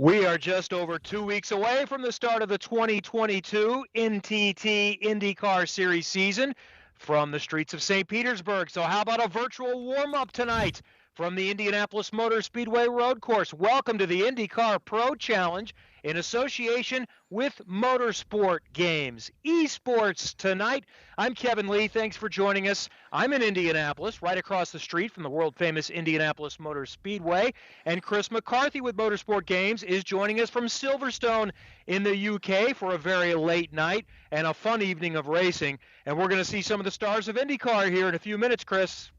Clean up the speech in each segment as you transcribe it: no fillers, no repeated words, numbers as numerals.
We are just over 2 weeks away from the start of the 2022 NTT INDYCAR Series season from the streets of St. Petersburg. So how about a virtual warm-up tonight from the Indianapolis Motor Speedway Road Course? Welcome to the INDYCAR Pro Challenge in association with Motorsport Games. Esports tonight. I'm Kevin Lee. Thanks for joining us. I'm in Indianapolis, right across the street from the world-famous Indianapolis Motor Speedway. And Chris McCarthy with Motorsport Games is joining us from Silverstone in the UK for a very late night and a fun evening of racing. And we're going to see some of the stars of IndyCar here in a few minutes, Chris.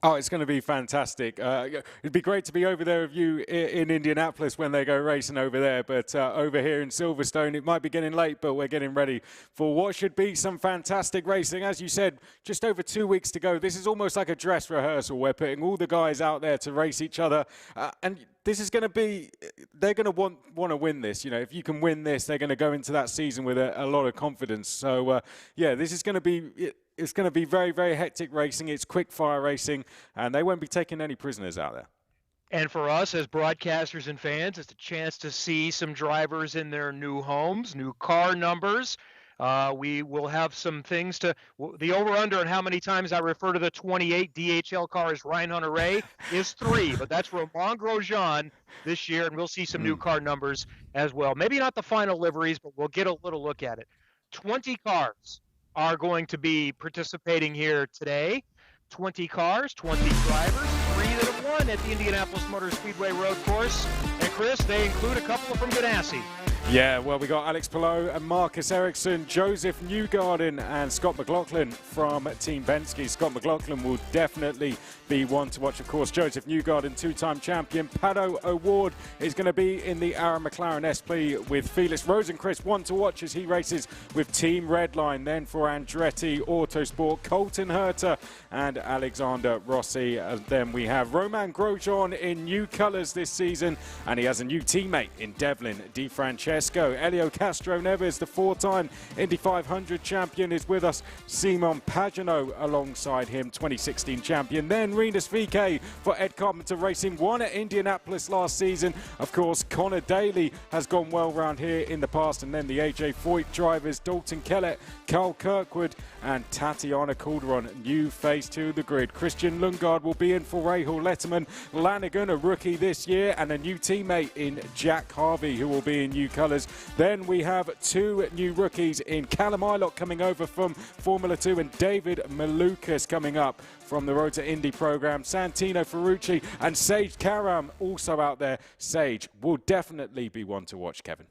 Oh, it's going to be fantastic. It'd be great to be over there with you in Indianapolis when they go racing over there. But over here in Silverstone, it might be getting late, but we're getting ready for what should be some fantastic racing. As you said, just over 2 weeks to go. This is almost like a dress rehearsal. We're putting all the guys out there to race each other. And this is going to be, they're going to want to win this. You know, if you can win this, they're going to go into that season with a lot of confidence. So, yeah, this is going to be... It's going to be very, very hectic racing. It's quick-fire racing, and they won't be taking any prisoners out there. And for us as broadcasters and fans, it's a chance to see some drivers in their new homes, new car numbers. We will have some things to the over-under and how many times I refer to the 28 DHL car as Ryan Hunter-Ray is 3, but that's Romain Grosjean this year, and we'll see some new car numbers as well. Maybe not the final liveries, but we'll get a little look at it. 20 cars are going to be participating here today. 20 cars, 20 drivers, 3 that have won at the Indianapolis Motor Speedway Road Course. And Chris, they include a couple from Ganassi. Yeah, well, we got Alex Palou and Marcus Ericsson, Josef Newgarden and Scott McLaughlin from Team Penske. Scott McLaughlin will definitely be one to watch. Of course, Josef Newgarden, two-time champion. Pato O'Ward is going to be in the Aaron McLaren SP with Felix Rosenqvist, one to watch as he races with Team Redline. Then for Andretti Autosport, Colton Herta and Alexander Rossi. Then we have Romain Grosjean in new colours this season, and he has a new teammate in Devlin Di Francesco. Helio Castroneves, the 4-time Indy 500 champion, is with us. Simon Pagenaud alongside him, 2016 champion. Then Rinus VeeKay for Ed Carpenter Racing, won at Indianapolis last season. Of course, Connor Daly has gone well round here in the past. And then the AJ Foyt drivers, Dalton Kellett, Carl Kirkwood and Tatiana Calderon, new face to the grid. Christian Lundgaard will be in for Rahal Letterman. Lanigan, a rookie this year, and a new teammate in Jack Harvey, who will be in new colours. Then we have 2 new rookies in Callum Ilott coming over from Formula 2 and David Malukas coming up from the Road to Indy program. Santino Ferrucci and Sage Karam also out there. Sage will definitely be one to watch, Kevin.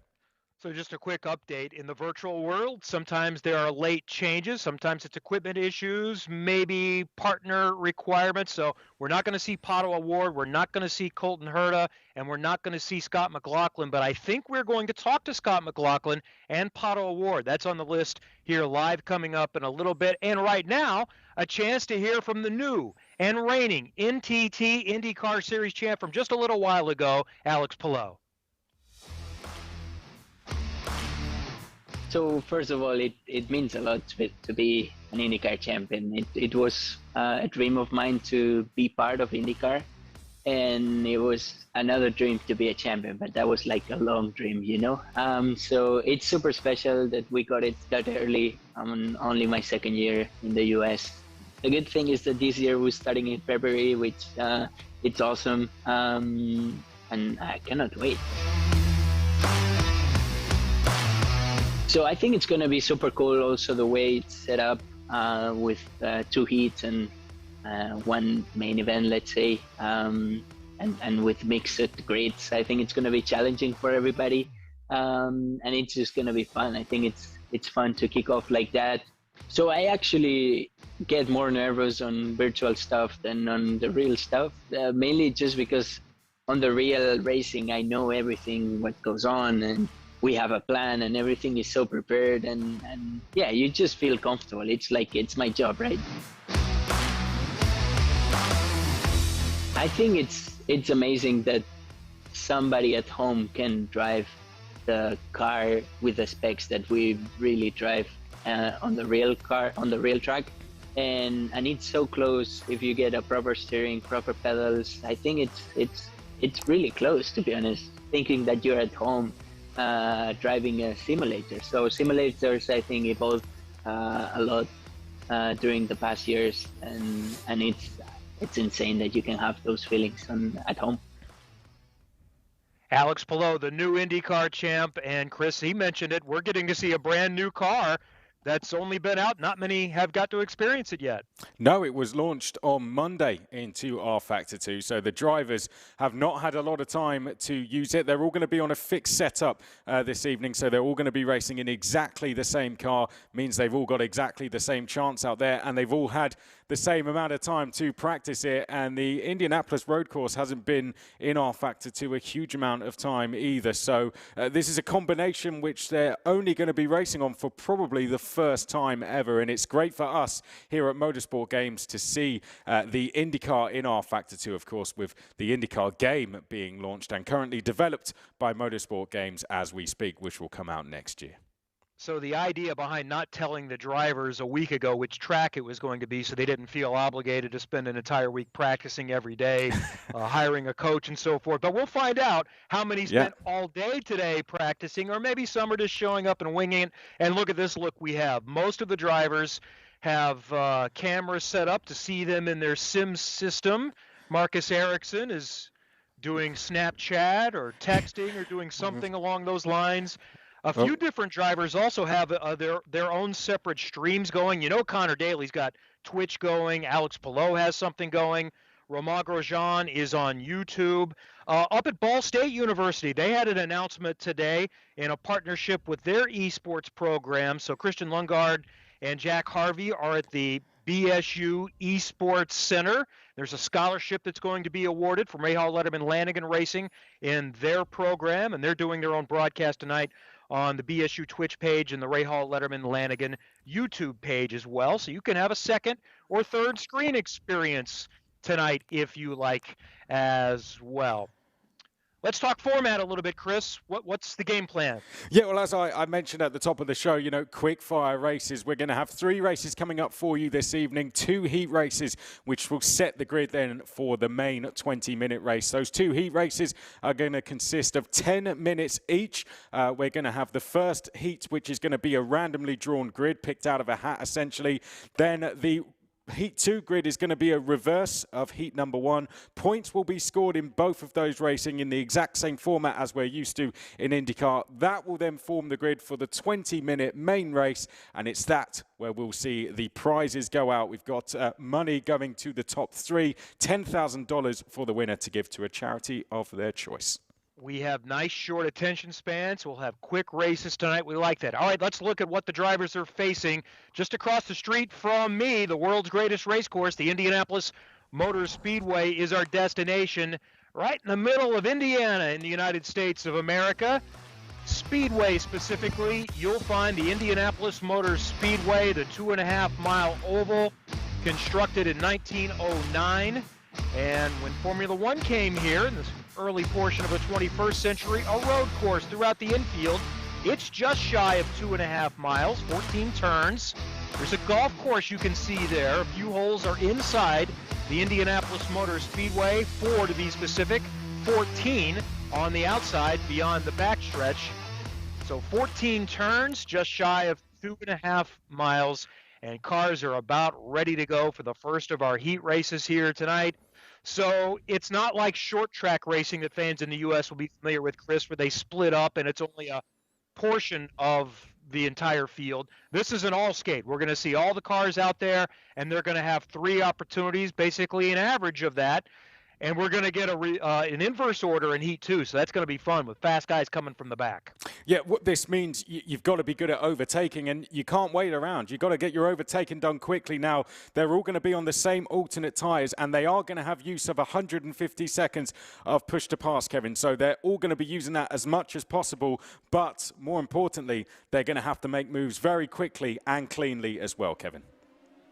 So just a quick update. In the virtual world, sometimes there are late changes. Sometimes it's equipment issues, maybe partner requirements. So we're not going to see Pato O'Ward. We're not going to see Colton Herta, and we're not going to see Scott McLaughlin. But I think we're going to talk to Scott McLaughlin and Pato O'Ward. That's on the list here live coming up in a little bit. And right now, a chance to hear from the new and reigning NTT INDYCAR Series champ from just a little while ago, Alex Palou. So first of all, it means a lot to be an INDYCAR champion. It was a dream of mine to be part of INDYCAR, and it was another dream to be a champion, but that was like a long dream, you know? So it's super special that we got it that early. I'm only my 2nd year in the US. The good thing is that this year we're starting in February, which it's awesome, and I cannot wait. So I think it's going to be super cool also the way it's set up with 2 heats and 1 main event, let's say, and with mixed grids. I think it's going to be challenging for everybody, and it's just going to be fun. I think it's fun to kick off like that. So I actually get more nervous on virtual stuff than on the real stuff, mainly just because on the real racing, I know everything what goes on, and we have a plan and everything is so prepared, and yeah, you just feel comfortable. It's like, it's my job, right? I think it's amazing that somebody at home can drive the car with the specs that we really drive on the real car, on the real track. And it's so close if you get a proper steering, proper pedals. I think it's really close, to be honest, thinking that you're at home driving a simulator. So simulators, I think, evolved a lot during the past years, and it's insane that you can have those feelings at home. Alex Palou, the new IndyCar champ, and Chris, he mentioned it, we're getting to see a brand new car that's only been out. Not many have got to experience it yet. No, it was launched on Monday into R Factor 2, so the drivers have not had a lot of time to use it. They're all going to be on a fixed setup this evening, so they're all going to be racing in exactly the same car. Means they've all got exactly the same chance out there, and they've all had the same amount of time to practice it. And the Indianapolis road course hasn't been in R Factor 2 a huge amount of time either. So this is a combination which they're only going to be racing on for probably the first time ever. And it's great for us here at Motorsport Games to see the IndyCar in R Factor 2, of course, with the IndyCar game being launched and currently developed by Motorsport Games as we speak, which will come out next year. So the idea behind not telling the drivers a week ago which track it was going to be, so they didn't feel obligated to spend an entire week practicing every day, hiring a coach and so forth. But we'll find out how many spent all day today practicing, or maybe some are just showing up and winging it. And look at this look we have. Most of the drivers have cameras set up to see them in their sim system. Marcus Ericsson is doing Snapchat or texting or doing something along those lines. A few different drivers also have their own separate streams going. You know, Connor Daly's got Twitch going. Alex Palou has something going. Romain Grosjean is on YouTube. Up at Ball State University, they had an announcement today in a partnership with their esports program. So Christian Lundgaard and Jack Harvey are at the BSU Esports Center. There's a scholarship that's going to be awarded from Rahal Letterman Lanigan Racing in their program, and they're doing their own broadcast tonight on the BSU Twitch page and the Rahal Letterman Lanigan YouTube page as well. So you can have a second or third screen experience tonight if you like as well. Let's talk format a little bit, Chris. What's the game plan? Yeah, well, as I mentioned at the top of the show, you know, quick fire races. We're going to have 3 races coming up for you this evening, 2 heat races, which will set the grid then for the main 20-minute race. Those 2 heat races are going to consist of 10 minutes each. We're going to have the first heat, which is going to be a randomly drawn grid picked out of a hat, essentially. Then the Heat 2 grid is going to be a reverse of Heat number 1. Points will be scored in both of those racing in the exact same format as we're used to in IndyCar. That will then form the grid for the 20-minute main race, and it's that where we'll see the prizes go out. We've got money going to the top 3, $10,000 for the winner to give to a charity of their choice. We have nice short attention spans. We'll have quick races tonight. We like that. All right, let's look at what the drivers are facing. Just across the street from me, the world's greatest race course, the Indianapolis Motor Speedway, is our destination. Right in the middle of Indiana in the United States of America. Speedway specifically, you'll find the Indianapolis Motor Speedway, the 2.5-mile oval, constructed in 1909. And when Formula One came here in this early portion of the 21st century, a road course throughout the infield. It's just shy of 2.5 miles, 14 turns. There's a golf course you can see there. A few holes are inside the Indianapolis Motor Speedway, 4 to be specific, 14 on the outside beyond the backstretch. So 14 turns, just shy of 2.5 miles, and cars are about ready to go for the first of our heat races here tonight. So it's not like short track racing that fans in the U.S. will be familiar with, Chris, where they split up and it's only a portion of the entire field. This is an all skate. We're going to see all the cars out there, and they're going to have 3 opportunities, basically an average of that. And we're going to get an inverse order in Heat 2, so that's going to be fun with fast guys coming from the back. Yeah, what this means, you've got to be good at overtaking, and you can't wait around. You've got to get your overtaking done quickly. Now, they're all going to be on the same alternate tyres, and they are going to have use of 150 seconds of push to pass, Kevin. So they're all going to be using that as much as possible, but more importantly, they're going to have to make moves very quickly and cleanly as well, Kevin.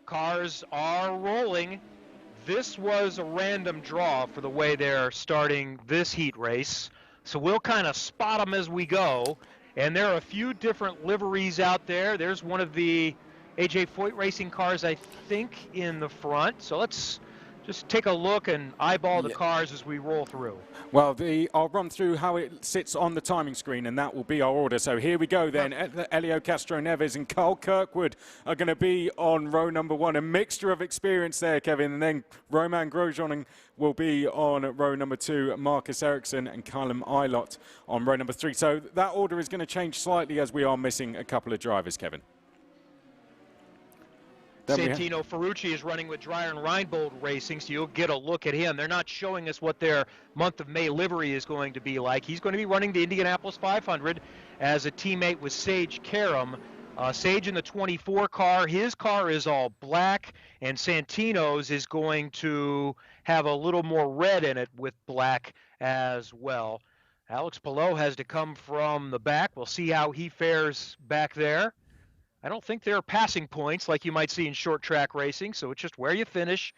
Cars are rolling. This was a random draw for the way they're starting this heat race. So we'll kind of spot them as we go. And there are a few different liveries out there. There's one of the AJ Foyt racing cars, I think, in the front. So let's just take a look and eyeball the cars as we roll through. Well, I'll run through how it sits on the timing screen, and that will be our order. So here we go then. Helio Castroneves and Carl Kirkwood are going to be on row number 1. A mixture of experience there, Kevin. And then Romain Grosjean will be on row number 2. Marcus Ericsson and Callum Eilert on row number 3. So that order is going to change slightly as we are missing a couple of drivers, Kevin. Santino Ferrucci is running with Dreyer and Reinbold Racing, so you'll get a look at him. They're not showing us what their month of May livery is going to be like. He's going to be running the Indianapolis 500 as a teammate with Sage Karam. Sage in the 24 car. His car is all black, and Santino's is going to have a little more red in it with black as well. Alex Palou has to come from the back. We'll see how he fares back there. I don't think there are passing points like you might see in short track racing, so it's just where you finish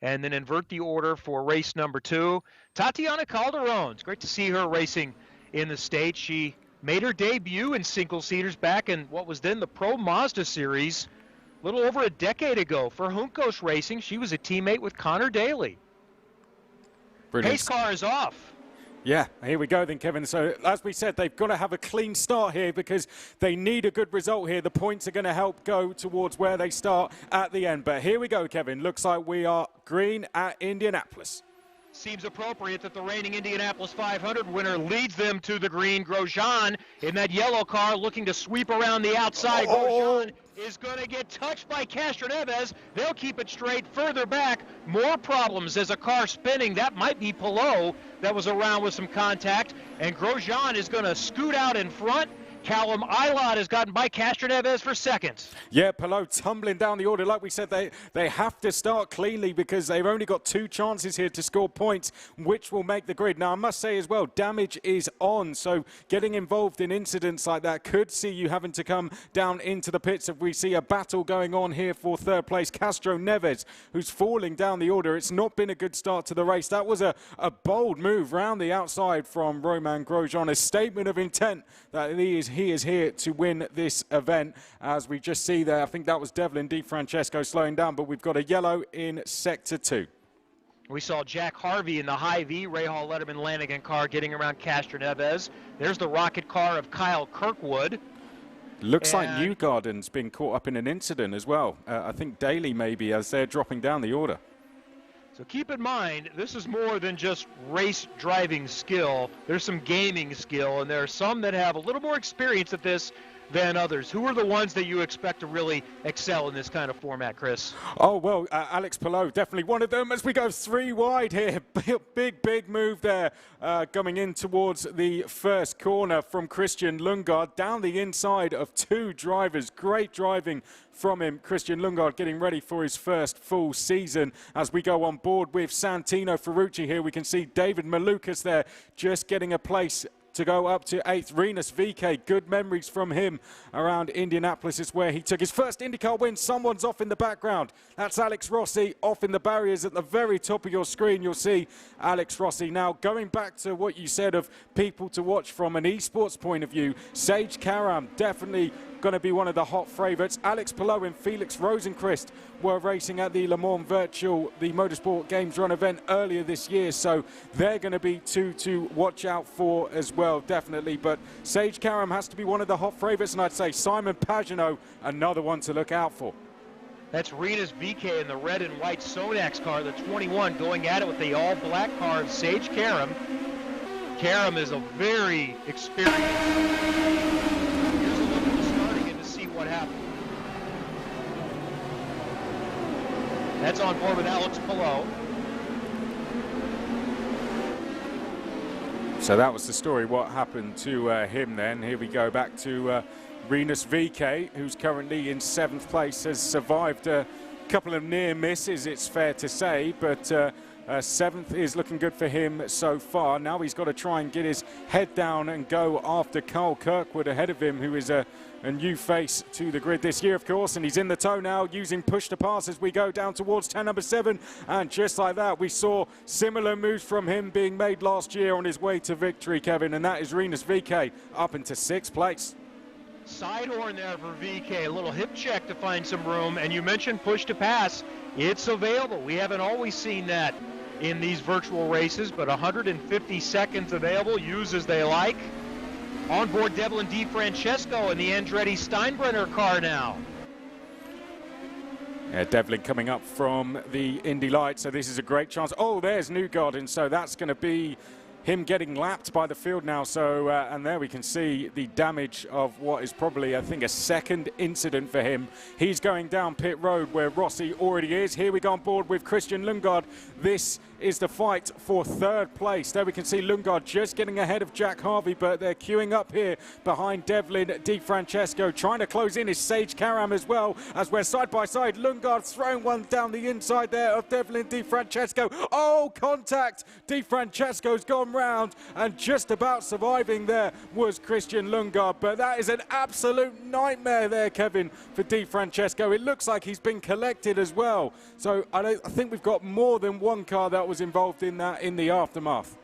and then invert the order for race number 2. Tatiana Calderon, it's great to see her racing in the States. She made her debut in single-seaters back in what was then the Pro Mazda Series a little over a decade ago. For Juncos Racing, she was a teammate with Connor Daly. Brilliant. Pace car is off. Yeah, here we go then, Kevin. So, as we said, they've got to have a clean start here because they need a good result here. The points are going to help go towards where they start at the end. But here we go, Kevin. Looks like we are green at Indianapolis. Seems appropriate that the reigning Indianapolis 500 winner leads them to the green. Grosjean in that yellow car looking to sweep around the outside. Grosjean is going to get touched by Castroneves. They'll keep it straight further back. More problems as a car spinning. That might be Palou that was around with some contact. And Grosjean is going to scoot out in front. Callum Eilert has gotten by Castroneves for seconds. Yeah, Palou tumbling down the order. Like we said, they have to start cleanly because they've only got 2 chances here to score points, which will make the grid. Now, I must say as well, damage is on. So getting involved in incidents like that could see you having to come down into the pits if we see a battle going on here for 3rd place. Castroneves, who's falling down the order. It's not been a good start to the race. That was a bold move round the outside from Romain Grosjean. A statement of intent that he is here to win this event. As we just see there, I think that was Devlin DiFrancesco slowing down, but we've got a yellow in sector 2. We saw Jack Harvey in the Hy-Vee Rahal Letterman Lanigan car getting around Castroneves. There's the rocket car of Kyle Kirkwood. Looks like Newgarden's been caught up in an incident as well. I think Daly maybe, as they're dropping down the order. So keep in mind, this is more than just race driving skill. There's some gaming skill, and there are some that have a little more experience at this than others. Who are the ones that you expect to really excel in this kind of format, Chris? Oh, well, Alex Palou, definitely one of them as we go 3 wide here. Big move there coming in towards the first corner from Christian Lundgaard down the inside of 2 drivers. Great driving from him. Christian Lundgaard getting ready for his first full season. As we go on board with Santino Ferrucci here, we can see David Malukas there just getting a place to go up to 8th. Rinus VeeKay, good memories from him around Indianapolis is where he took his first IndyCar win. Someone's off in the background. That's Alex Rossi off in the barriers at the very top of your screen. You'll see Alex Rossi. Now, going back to what you said of people to watch from an esports point of view, Sage Karam definitely going to be one of the hot favourites. Alex Palou and Felix Rosenqvist were racing at the Le Mans Virtual, the Motorsport Games Run event earlier this year, so they're going to be 2 to watch out for as well, definitely. But Sage Karam has to be one of the hot favourites, and I'd say Simon Pagenaud, another one to look out for. That's Rinus VeeKay in the red and white Sonax car, the 21, going at it with the all-black car of Sage Karam. Karam is a very experienced. What happened. That's on board with Alex Palou. So that was the story, what happened to him then. Here we go back to Rinus VeeKay, who's currently in 7th place, has survived a couple of near misses, it's fair to say, but 7th is looking good for him so far. Now he's got to try and get his head down and go after Carl Kirkwood ahead of him, who is a new face to the grid this year, of course, and he's in the tow now using push to pass as we go down towards turn number 7, and just like that we saw similar moves from him being made last year on his way to victory, Kevin, and that is Rinus VeeKay up into 6th place. Side horn there for VeeKay, a little hip check to find some room, and you mentioned push to pass. It's available. We haven't always seen that in these virtual races, but 150 seconds available. Use as they like. On board Devlin DeFrancesco in the Andretti Steinbrenner car now. Yeah, Devlin coming up from the Indy Light, so this is a great chance. Oh, there's Newgarden, so that's going to be him getting lapped by the field now. So, and there we can see the damage of what is probably, I think, a second incident for him. He's going down pit road where Rossi already is. Here we go on board with Christian Lundgaard. This is the fight for third place. There we can see Lundgaard just getting ahead of Jack Harvey, but they're queuing up here behind Devlin DeFrancesco. Trying to close in is Sage Karam as well, as we're side by side. Lundgaard throwing one down the inside there of Devlin DeFrancesco. Oh, contact! DeFrancesco's gone round, and just about surviving there was Christian Lundgaard, but that is an absolute nightmare there, Kevin, for DeFrancesco. It looks like he's been collected as well. So I think we've got more than one car that was involved in that in the aftermath.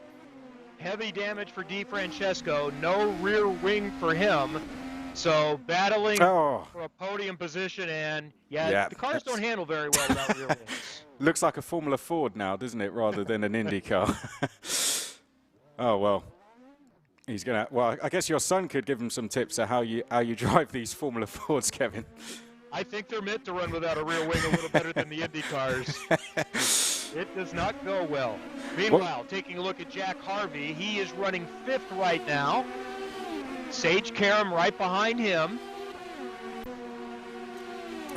Heavy damage for DeFrancesco, no rear wing for him. So battling for a podium position, and the cars don't handle very well without rear wings. Looks like a Formula Ford now, doesn't it, rather than an Indy car. Oh, well, he's going to, well, I guess your son could give him some tips on how you drive these Formula Fords, Kevin. I think they're meant to run without a rear wing a little better than the Indy cars. It does not go well. Meanwhile, taking a look at Jack Harvey, he is running 5th right now. Sage Karam right behind him.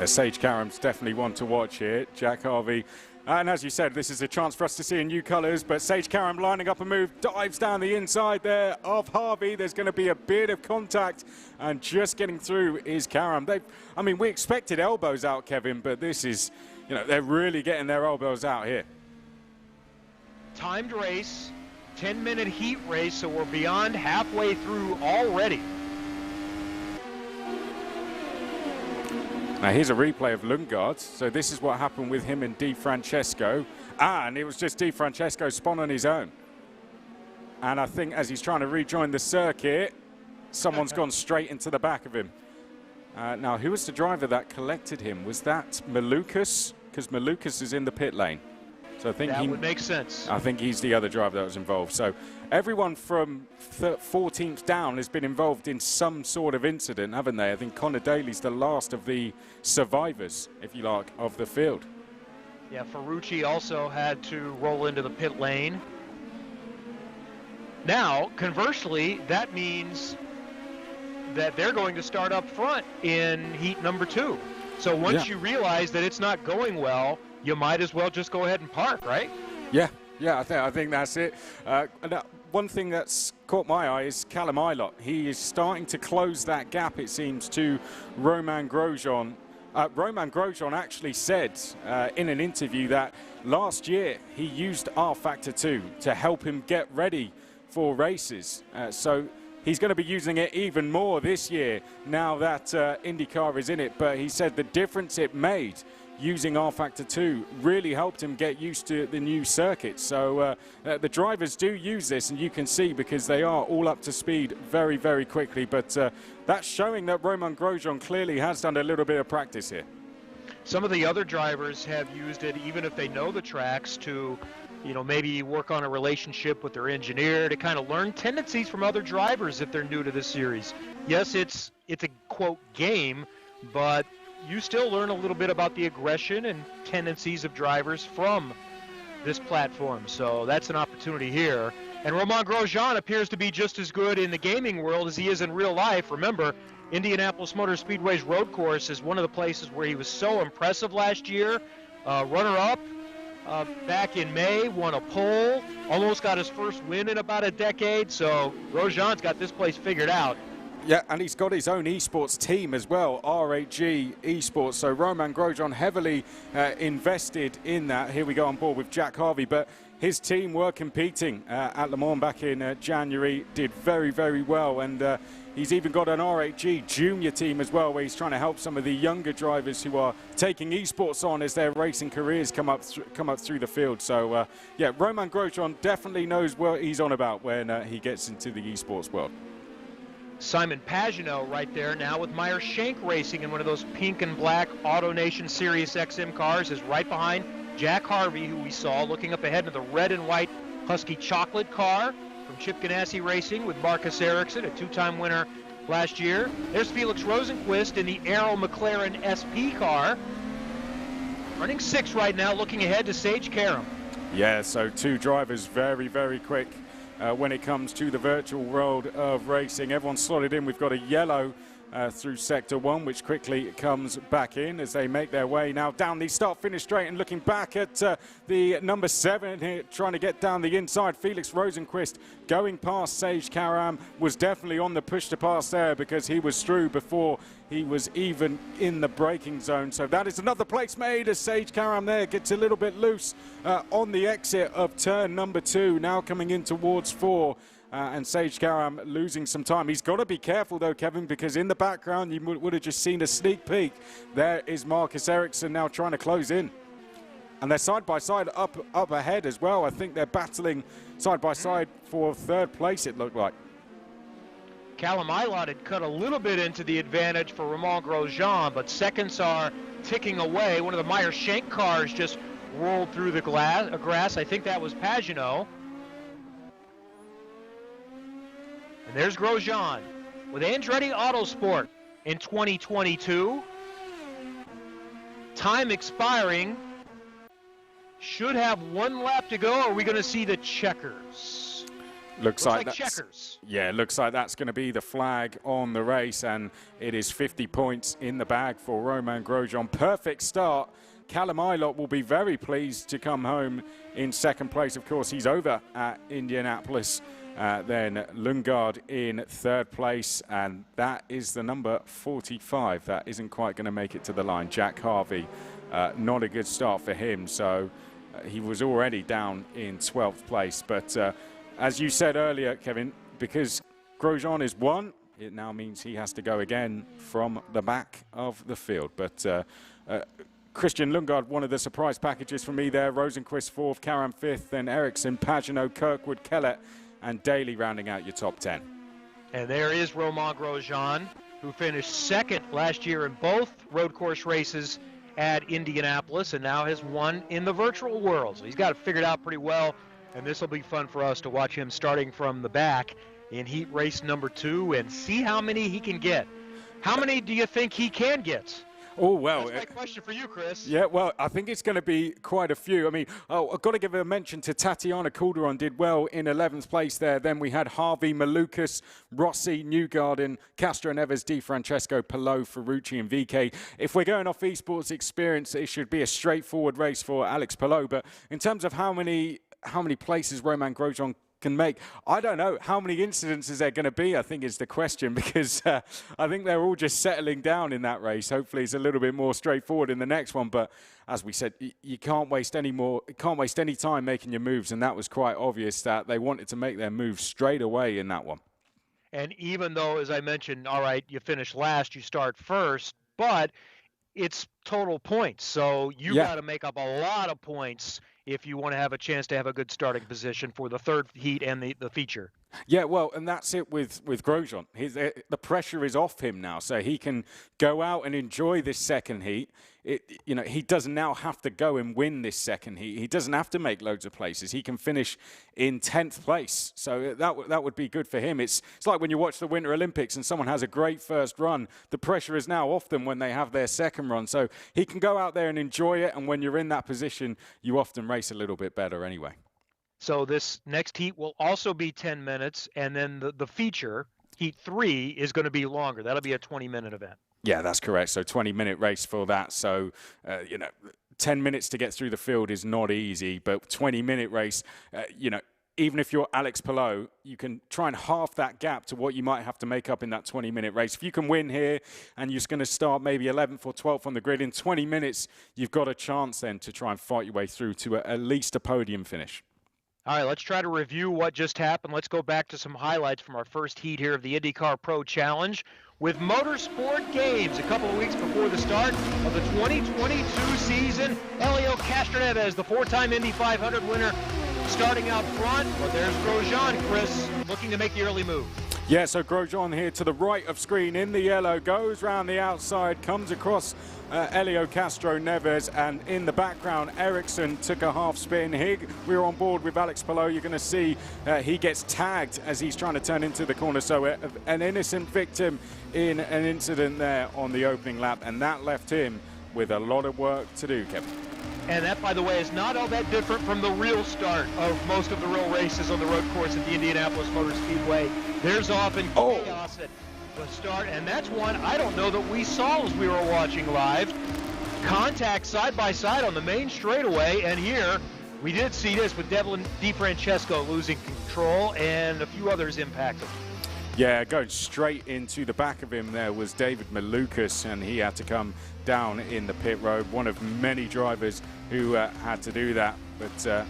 Sage Karam's definitely one to watch here. Jack Harvey. And as you said, this is a chance for us to see in new colours, but Sage Karam lining up a move, dives down the inside there of Harvey. There's going to be a bit of contact, and just getting through is Karam. I mean, we expected elbows out, Kevin, but this is, you know, they're really getting their elbows out here. Timed race, 10-minute heat race, so we're beyond halfway through already. Now here's a replay of Lundgaard. So this is what happened with him and DeFrancesco. And it was just DeFrancesco spun on his own. And I think as he's trying to rejoin the circuit, someone's gone straight into the back of him. Now, who was the driver that collected him? Was that Malukas? Because Malukas is in the pit lane. So I think that would make sense. I think he's the other driver that was involved. So everyone from 14th down has been involved in some sort of incident, haven't they? I think Connor Daly's the last of the survivors, if you like, of the field. Yeah, Ferrucci also had to roll into the pit lane. Now, conversely, that means that they're going to start up front in heat number 2. So once you realize that it's not going well, you might as well just go ahead and park, right? Yeah, I think that's it. One thing that's caught my eye is Callum Ilott. He is starting to close that gap, it seems, to Romain Grosjean. Romain Grosjean actually said in an interview that last year he used R-Factor 2 to help him get ready for races. So he's going to be using it even more this year now that IndyCar is in it. But he said the difference it made using R-Factor 2 really helped him get used to the new circuit. So the drivers do use this, and you can see because they are all up to speed very, very quickly. But that's showing that Romain Grosjean clearly has done a little bit of practice here. Some of the other drivers have used it, even if they know the tracks, to, you know, maybe work on a relationship with their engineer, to kind of learn tendencies from other drivers if they're new to this series. Yes, it's a, quote, game, but you still learn a little bit about the aggression and tendencies of drivers from this platform. So that's an opportunity here. And Romain Grosjean appears to be just as good in the gaming world as he is in real life. Remember, Indianapolis Motor Speedway's road course is one of the places where he was so impressive last year. Runner-up back in May, won a pole, almost got his first win in about a decade. So Grosjean's got this place figured out. Yeah, and he's got his own esports team as well, RAG Esports. So Romain Grosjean heavily invested in that. Here we go on board with Jack Harvey, but his team were competing at Le Mans back in January, did very, very well, and he's even got an RAG junior team as well, where he's trying to help some of the younger drivers who are taking esports on as their racing careers come up through the field. So yeah, Romain Grosjean definitely knows what he's on about when he gets into the esports world. Simon Pagenaud right there now with Meyer Shank Racing in one of those pink and black AutoNation Sirius XM cars, is right behind Jack Harvey, who we saw looking up ahead to the red and white Husky Chocolate car from Chip Ganassi Racing with Marcus Ericsson, a two-time winner last year. There's Felix Rosenqvist in the Arrow McLaren SP car, running 6 right now, looking ahead to Sage Karam. Yeah, so 2 drivers very, very quick when it comes to the virtual world of racing. Everyone's slotted in. We've got a yellow through Sector 1, which quickly comes back in as they make their way now down the start-finish straight, and looking back at the number 7 here, trying to get down the inside. Felix Rosenqvist going past Sage Karam, was definitely on the push to pass there because he was through before he was even in the braking zone. So that is another place made as Sage Karam there gets a little bit loose on the exit of turn number 2, now coming in towards 4. And Sage Karam losing some time. He's got to be careful though, Kevin, because in the background you would have just seen a sneak peek. There is Marcus Ericsson now trying to close in. And they're side by side up ahead as well. I think they're battling side by side for 3rd place, it looked like. Callum Eilert had cut a little bit into the advantage for Romain Grosjean, but seconds are ticking away. One of the Meyer Shank cars just rolled through the grass. I think that was Pagenaud. And there's Grosjean with Andretti Autosport in 2022. Time expiring. Should have 1 lap to go. Are we going to see the checkers? Looks like checkers. Yeah, looks like that's going to be the flag on the race, and it is 50 points in the bag for Romain Grosjean. Perfect start. Callum Eilert will be very pleased to come home in 2nd place. Of course, he's over at Indianapolis. Then Lundgaard in 3rd place, and that is the number 45. That isn't quite going to make it to the line. Jack Harvey, not a good start for him, so he was already down in 12th place. But as you said earlier, Kevin, because Grosjean is 1, it now means he has to go again from the back of the field. But Christian Lundgaard, one of the surprise packages for me there. Rosenqvist 4th, Karam 5th, then Ericsson, Pagenaud, Kirkwood, Kellett, and Daly rounding out your top 10. And there is Romain Grosjean, who finished 2nd last year in both road course races at Indianapolis and now has won in the virtual world. So he's got it figured out pretty well, and this will be fun for us to watch him starting from the back in heat race number 2 and see how many he can get. How many do you think he can get? Oh, well. That's my question for you, Chris. Yeah, well, I think it's going to be quite a few. I mean, I've got to give a mention to Tatiana Calderon, did well in 11th place there. Then we had Harvey, Malukas, Rossi, Newgarden, Castroneves, Di Francesco, Palou, Ferrucci, and VK. If we're going off esports experience, it should be a straightforward race for Alex Palou. But in terms of how many places Romain Grosjean can make, I don't know how many incidences there going to be, I think is the question, because I think they're all just settling down in that race. Hopefully it's a little bit more straightforward in the next one, but as we said, you can't waste any time making your moves, and that was quite obvious that they wanted to make their moves straight away in that one. And even though, as I mentioned, all right, you finish last, you start first, but it's total points, so you got to make up a lot of points if you want to have a chance to have a good starting position for the 3rd heat and the feature. Yeah, well, and that's it with Grosjean. The pressure is off him now, so he can go out and enjoy this 2nd heat. He doesn't now have to go and win this 2nd heat. He doesn't have to make loads of places. He can finish in 10th place, so that would be good for him. It's like when you watch the Winter Olympics and someone has a great first run. The pressure is now off them when they have their 2nd run, so he can go out there and enjoy it, and when you're in that position, you often race a little bit better anyway. So this next heat will also be 10 minutes, and then the feature, heat 3, is going to be longer. That'll be a 20-minute event. Yeah, that's correct. So 20-minute race for that. So, 10 minutes to get through the field is not easy, but 20-minute race, even if you're Alex Palou, you can try and half that gap to what you might have to make up in that 20-minute race. If you can win here and you're going to start maybe 11th or 12th on the grid, in 20 minutes, you've got a chance then to try and fight your way through to at least a podium finish. All right, let's try to review what just happened. Let's go back to some highlights from our first heat here of the IndyCar Pro Challenge with Motorsport Games. A couple of weeks before the start of the 2022 season, Helio Castroneves, the 4-time Indy 500 winner, starting out front. Well, there's Grosjean, Chris, looking to make the early move. Yeah, so Grosjean here to the right of screen in the yellow, goes round the outside, comes across Helio Castroneves, and in the background, Ericsson took a half spin. Here we're on board with Alex Palou. You're going to see he gets tagged as he's trying to turn into the corner. So an innocent victim in an incident there on the opening lap, and that left him with a lot of work to do, Kevin. And that, by the way, is not all that different from the real start of most of the real races on the road course at the Indianapolis Motor Speedway. There's often chaos at the start, and that's one I don't know that we saw as we were watching live. Contact side by side on the main straightaway, and here we did see this with Devlin DeFrancesco losing control and a few others impacted. Yeah, going straight into the back of him there was David Malukas, and he had to come down in the pit road. One of many drivers who had to do that. But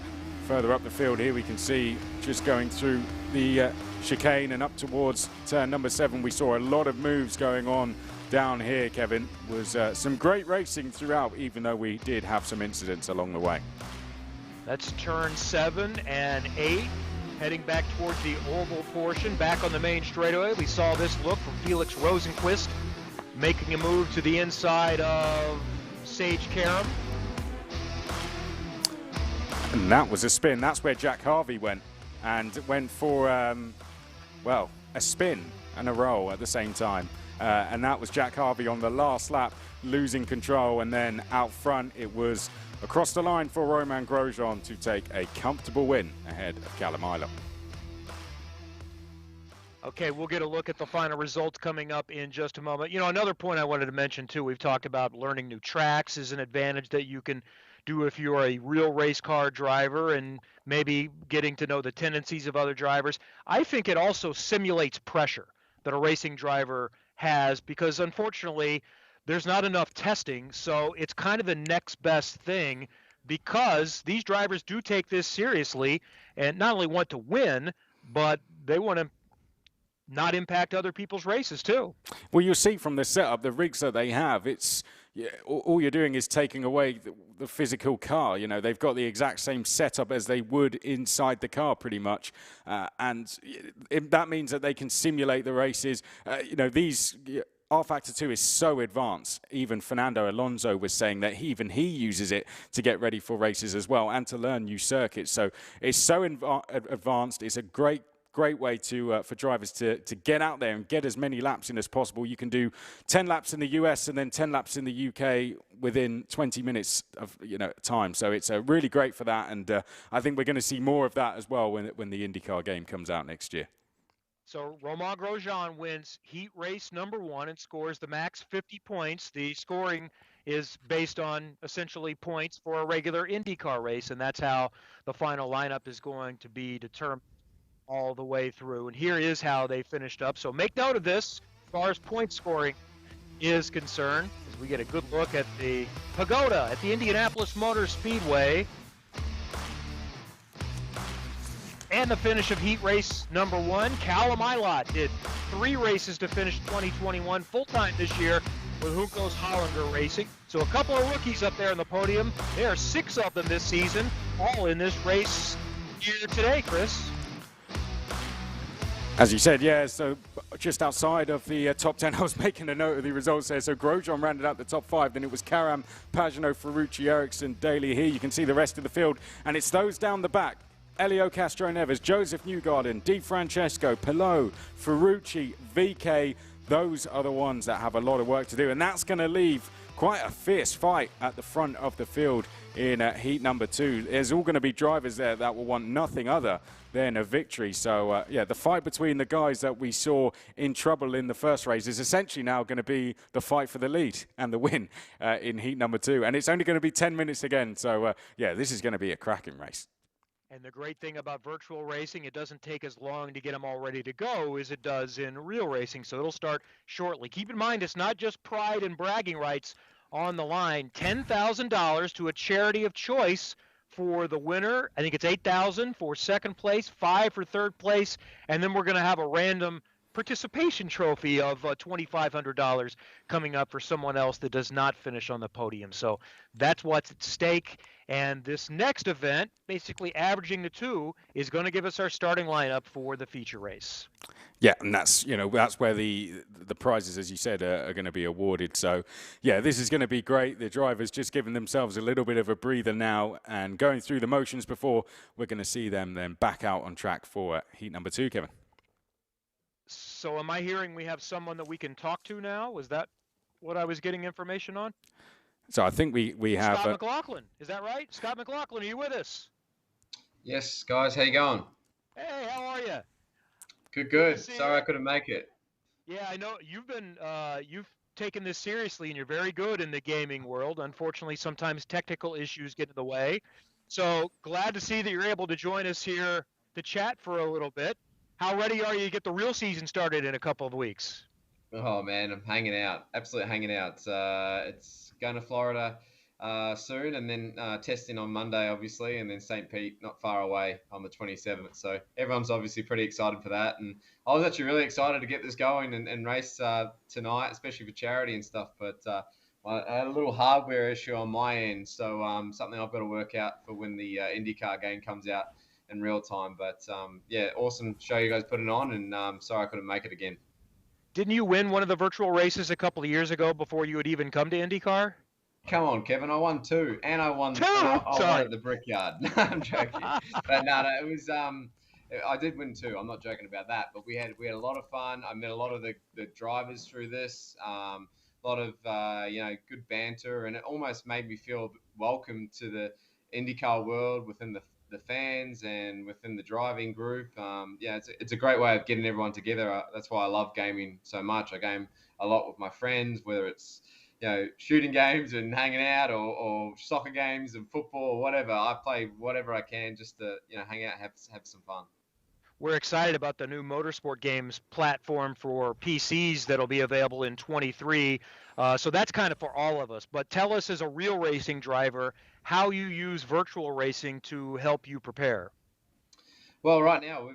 further up the field here, we can see just going through the chicane and up towards turn number 7, we saw a lot of moves going on down here, Kevin. Was some great racing throughout, even though we did have some incidents along the way. That's turn 7 and 8. Heading back towards the oval portion, back on the main straightaway. We saw this look from Felix Rosenqvist, making a move to the inside of Sage Karam. And that was a spin. That's where Jack Harvey went, and went for, well, a spin and a roll at the same time. And that was Jack Harvey on the last lap, losing control, and then out front it was across the line for Romain Grosjean to take a comfortable win ahead of Callum Ilott. Okay, we'll get a look at the final results coming up in just a moment. You know, another point I wanted to mention too, we've talked about learning new tracks is an advantage that you can do if you're a real race car driver and maybe getting to know the tendencies of other drivers. I think it also simulates pressure that a racing driver has, because unfortunately there's not enough testing, so it's kind of the next best thing, because these drivers do take this seriously and not only want to win, but they want to not impact other people's races too. Well, you'll see from the setup, the rigs that they have, it's all you're doing is taking away the physical car. You know, they've got the exact same setup as they would inside the car pretty much, and that means that they can simulate the races. You know, these R-Factor 2 is so advanced. Even Fernando Alonso was saying that even he uses it to get ready for races as well and to learn new circuits. So it's so advanced. It's a great way to for drivers to get out there and get as many laps in as possible. You can do 10 laps in the US and then 10 laps in the UK within 20 minutes of time. So it's really great for that, and I think we're going to see more of that as well when the IndyCar game comes out next year. So Romain Grosjean wins heat race number 1 and scores the max 50 points. The scoring is based on essentially points for a regular IndyCar race, and that's how the final lineup is going to be determined all the way through. And here is how they finished up. So make note of this as far as point scoring is concerned, as we get a good look at the pagoda at the Indianapolis Motor Speedway. And the finish of heat race number 1, Callum Ilott did 3 races to finish 2021 full-time this year with Juncos Hollander Racing. So a couple of rookies up there on the podium. There are 6 of them this season, all in this race here today, Chris. As you said, yeah, so just outside of the top 10, I was making a note of the results there. So Grosjean rounded out the top 5, then it was Karam, Pagenaud, Ferrucci, Ericsson, Daly. Here you can see the rest of the field, and it's those down the back. Helio Castroneves, Josef Newgarden, DeFrancesco, Palou, Ferrucci, VK. Those are the ones that have a lot of work to do, and that's going to leave quite a fierce fight at the front of the field in heat number 2. There's all going to be drivers there that will want nothing other than a victory. So, yeah, the fight between the guys that we saw in trouble in the first race is essentially now going to be the fight for the lead and the win in heat number 2. And it's only going to be 10 minutes again. So, yeah, this is going to be a cracking race. And the great thing about virtual racing, it doesn't take as long to get them all ready to go as it does in real racing. So it'll start shortly. Keep in mind, it's not just pride and bragging rights on the line. $10,000 to a charity of choice for the winner. I think it's $8,000 for second place, $5,000 for third place, and then we're going to have a random participation trophy of $2,500 coming up for someone else that does not finish on the podium. So that's what's at stake. And this next event, basically averaging the two, is going to give us our starting lineup for the feature race. Yeah, and that's that's where the prizes, as you said, are going to be awarded. So, yeah, this is going to be great. The drivers just giving themselves a little bit of a breather now and going through the motions before we're going to see them then back out on track for heat number 2, Kevin. So am I hearing we have someone that we can talk to now? Was that what I was getting information on? So I think we have Scott McLaughlin. Is that right? Scott McLaughlin, are you with us? Yes, guys. How you going? Hey, how are you? Good. Sorry I couldn't make it. Yeah, I know you've taken this seriously, and you're very good in the gaming world. Unfortunately, sometimes technical issues get in the way. So glad to see that you're able to join us here to chat for a little bit. How ready are you to get the real season started in a couple of weeks? Oh man, I'm hanging out. Absolutely hanging out. It's going to Florida soon, and then testing on Monday, obviously, and then St. Pete, not far away, on the 27th. So everyone's obviously pretty excited for that. And I was actually really excited to get this going and race tonight, especially for charity and stuff. But I had a little hardware issue on my end, so something I've got to work out for when the INDYCAR game comes out in real time. But yeah, awesome show you guys putting on, and sorry I couldn't make it again. Didn't you win one of the virtual races a couple of years ago before you had even come to IndyCar? Come on, Kevin. I won 2, and I won. Two? I won at the Brickyard. No, I'm joking. But no, it was. I did win 2. I'm not joking about that. But we had a lot of fun. I met a lot of the drivers through this. A lot of good banter, and it almost made me feel welcome to the IndyCar world within the fans and within the driving group. Yeah, it's a great way of getting everyone together. That's why I love gaming so much. I game a lot with my friends, whether it's shooting games and hanging out, or soccer games and football or whatever. I play whatever I can just to hang out, and have some fun. We're excited about the new Motorsport Games platform for PCs that'll be available in 23. So that's kind of for all of us. But tell us, as a real racing driver, how you use virtual racing to help you prepare. Well, right now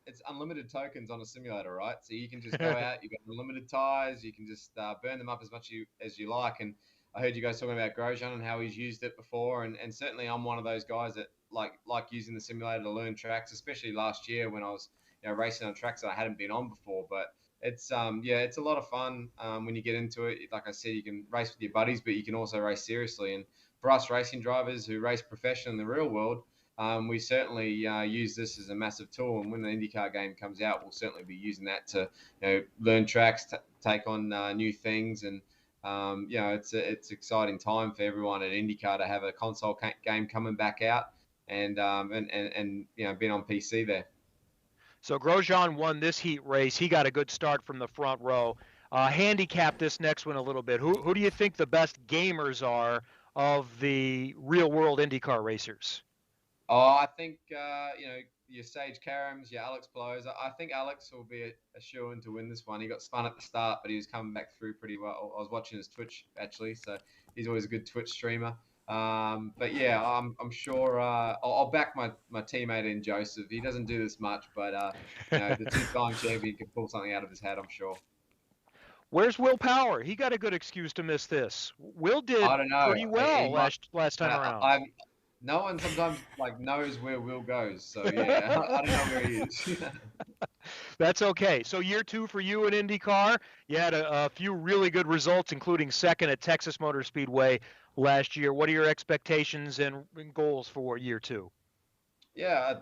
it's unlimited tokens on a simulator, right? So you can just go out, you've got unlimited tires, you can just burn them up as much as you like. And I heard you guys talking about Grosjean and how he's used it before, and certainly I'm one of those guys that like using the simulator to learn tracks, especially last year when I was racing on tracks that I hadn't been on before. But it's it's a lot of fun when you get into it. Like I said, you can race with your buddies, but you can also race seriously. And for us racing drivers who race professionally in the real world, we certainly use this as a massive tool, and when the IndyCar game comes out, we'll certainly be using that to learn tracks, take on new things, and it's exciting time for everyone at IndyCar to have a console game coming back out, and being on PC there. So Grosjean won this heat race. He got a good start from the front row. Handicap this next one a little bit. Who do you think the best gamers are of the real world IndyCar racers? Oh, I think, your Sage Karams, your Alex Palou. I think Alex will be a shoe-in to win this one. He got spun at the start, but he was coming back through pretty well. I was watching his Twitch, actually, so he's always a good Twitch streamer. But yeah, I'm sure I'll back my teammate in Josef. He doesn't do this much, but the two-time champion can pull something out of his hat, I'm sure. Where's Will Power? He got a good excuse to miss this. Will did pretty well last time around. No one sometimes knows where Will goes, so yeah, I don't know where he is. That's okay. So year 2 for you in IndyCar. You had a few really good results, including second at Texas Motor Speedway last year. What are your expectations and goals for year 2? Yeah, I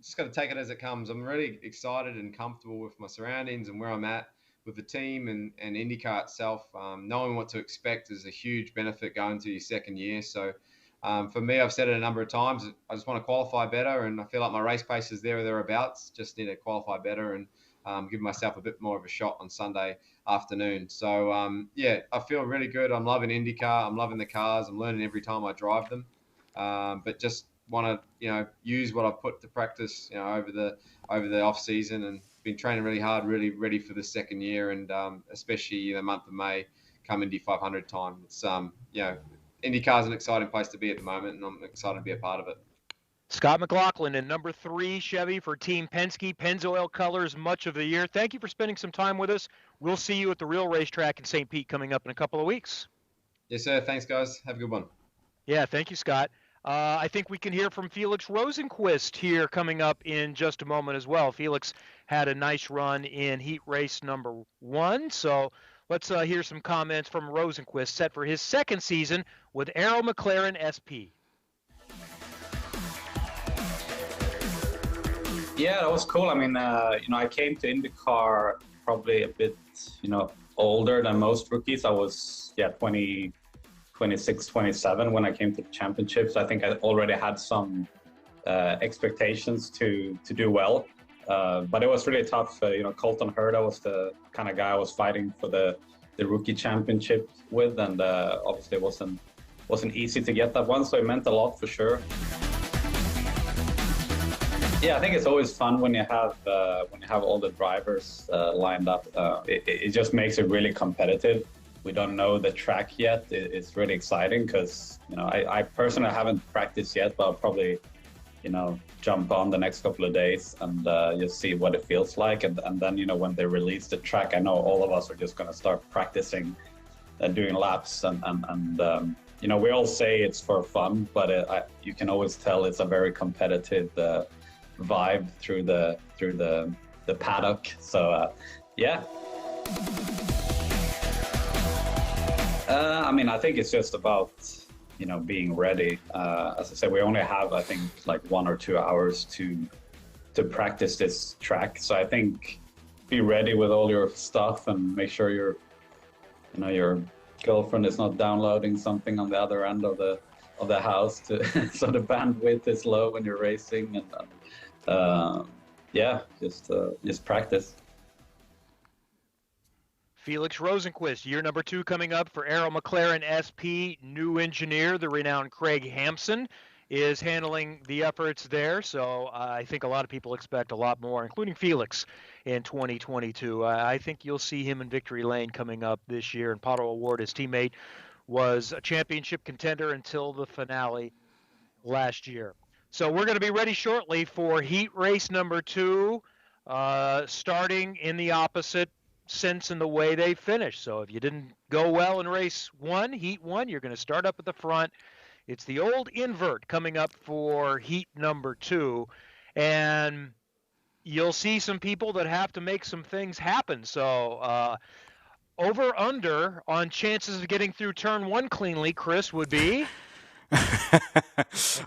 just got to take it as it comes. I'm really excited and comfortable with my surroundings and where I'm at with the team and IndyCar itself. Knowing what to expect is a huge benefit going to your second year. So for me, I've said it a number of times, I just want to qualify better, and I feel like my race pace is there or thereabouts. Just need to qualify better and give myself a bit more of a shot on Sunday afternoon. So, I feel really good. I'm loving IndyCar. I'm loving the cars. I'm learning every time I drive them. But just want to, use what I've put to practice, over the off season, and been training really hard, really ready for the second year, and especially the month of May, come Indy 500 time. It's IndyCar is an exciting place to be at the moment, and I'm excited to be a part of it. Scott McLaughlin in number 3 Chevy for Team Penske, Pennzoil colors much of the year. Thank you for spending some time with us. We'll see you at the real racetrack in St. Pete coming up in a couple of weeks. Yes, sir. Thanks, guys. Have a good one. Yeah, thank you, Scott. I think we can hear from Felix Rosenqvist here coming up in just a moment as well. Felix had a nice run in heat race number 1, so let's hear some comments from Rosenqvist, set for his second season with Arrow McLaren SP. Yeah, that was cool. I mean, I came to INDYCAR probably a bit, older than most rookies. I was, 26, 27 when I came to the championships. I think I already had some expectations to do well, but it was really tough. Colton Herta was the kind of guy I was fighting for the rookie championship with, and obviously it wasn't easy to get that one, so it meant a lot for sure. Yeah, I think it's always fun when you have all the drivers lined up. It just makes it really competitive. We don't know the track yet. It's really exciting because I personally haven't practiced yet, but I'll probably jump on the next couple of days and just see what it feels like. And then when they release the track, I know all of us are just going to start practicing and doing laps and we all say it's for fun, but you can always tell it's a very competitive vibe through the paddock. So yeah. I think it's just about being ready. As I said, we only have I think like 1 or 2 hours to practice this track. So I think be ready with all your stuff and make sure your girlfriend is not downloading something on the other end of the house so the bandwidth is low when you're racing, and just practice. Felix Rosenqvist, year number 2 coming up for Arrow McLaren SP. New engineer, the renowned Craig Hampson, is handling the efforts there. So I think a lot of people expect a lot more, including Felix, in 2022. I think you'll see him in victory lane coming up this year. And Pato O'Ward, his teammate, was a championship contender until the finale last year. So we're going to be ready shortly for heat race number 2, starting in the opposite sense in the way they finish. So if you didn't go well in race 1, heat 1, you're going to start up at the front. It's the old invert coming up for heat number 2, and you'll see some people that have to make some things happen. So over under on chances of getting through turn 1 cleanly, Chris, would be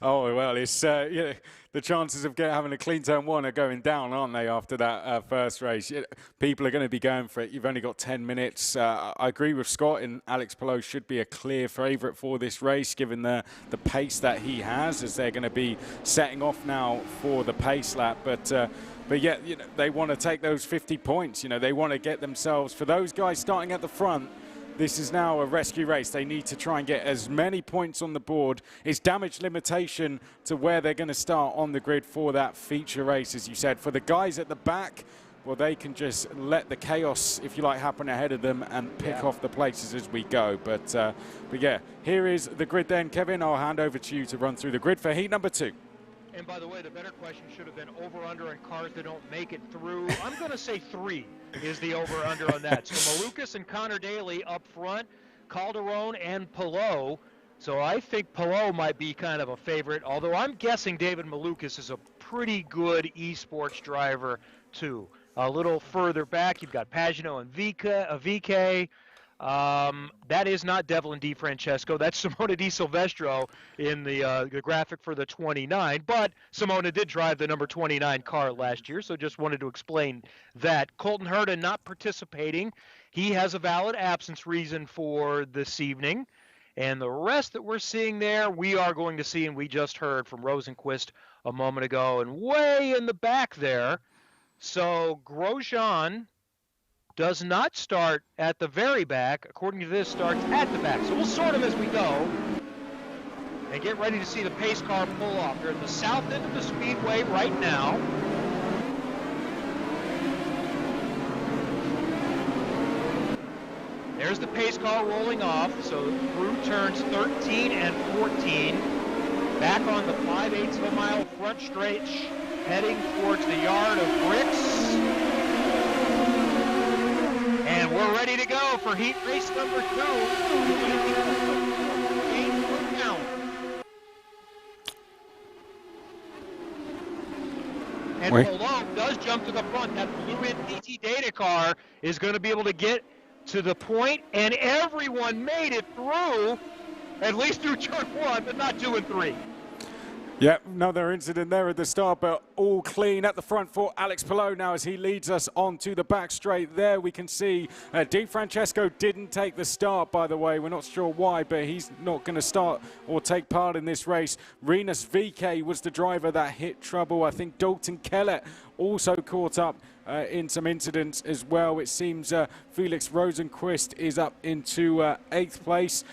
oh well, it's the chances of having a clean turn 1 are going down, aren't they? After that first race, people are going to be going for it. You've only got 10 minutes. I agree with Scott, and Alex Palou should be a clear favourite for this race, given the pace that he has, as they're going to be setting off now for the pace lap. But yet, they want to take those 50 points. They want to get themselves, for those guys starting at the front. This is now a rescue race. They need to try and get as many points on the board. It's damage limitation to where they're going to start on the grid for that feature race, as you said. For the guys at the back, well, they can just let the chaos, if you like, happen ahead of them and pick off the places as we go. But yeah, here is the grid then. Kevin, I'll hand over to you to run through the grid for heat number 2. And by the way, the better question should have been over-under on cars that don't make it through. I'm going to say 3 is the over-under on that. So Malukas and Connor Daly up front, Calderon and Palou. So I think Palou might be kind of a favorite, although I'm guessing David Malukas is a pretty good esports driver too. A little further back, you've got Pagano and VK. That is not Devlin DiFrancesco. That's Simona Di Silvestro in the graphic for the 29. But Simona did drive the number 29 car last year, so just wanted to explain that. Colton Herta not participating. He has a valid absence reason for this evening. And the rest that we're seeing there, we are going to see, and we just heard from Rosenqvist a moment ago. And way in the back there, so Grosjean does not start at the very back. According to this, starts at the back. So we'll sort them as we go and get ready to see the pace car pull off. They're at the south end of the speedway right now. There's the pace car rolling off. So through turns 13 and 14. back on the 5/8 of a mile front stretch, heading towards the yard of bricks. And we're ready to go for heat race number 2. And Palou does jump to the front. That blue NTT data car is going to be able to get to the point, and everyone made it through, at least through turn 1, but not 2 and 3. Yeah, another incident there at the start, but all clean at the front for Alex Palou now as he leads us onto the back straight. There we can see Di Francesco didn't take the start, by the way. We're not sure why, but he's not going to start or take part in this race. Rinus VK was the driver that hit trouble. I think Dalton Kellett also caught up in some incidents as well. It seems Felix Rosenquist is up into 8th place.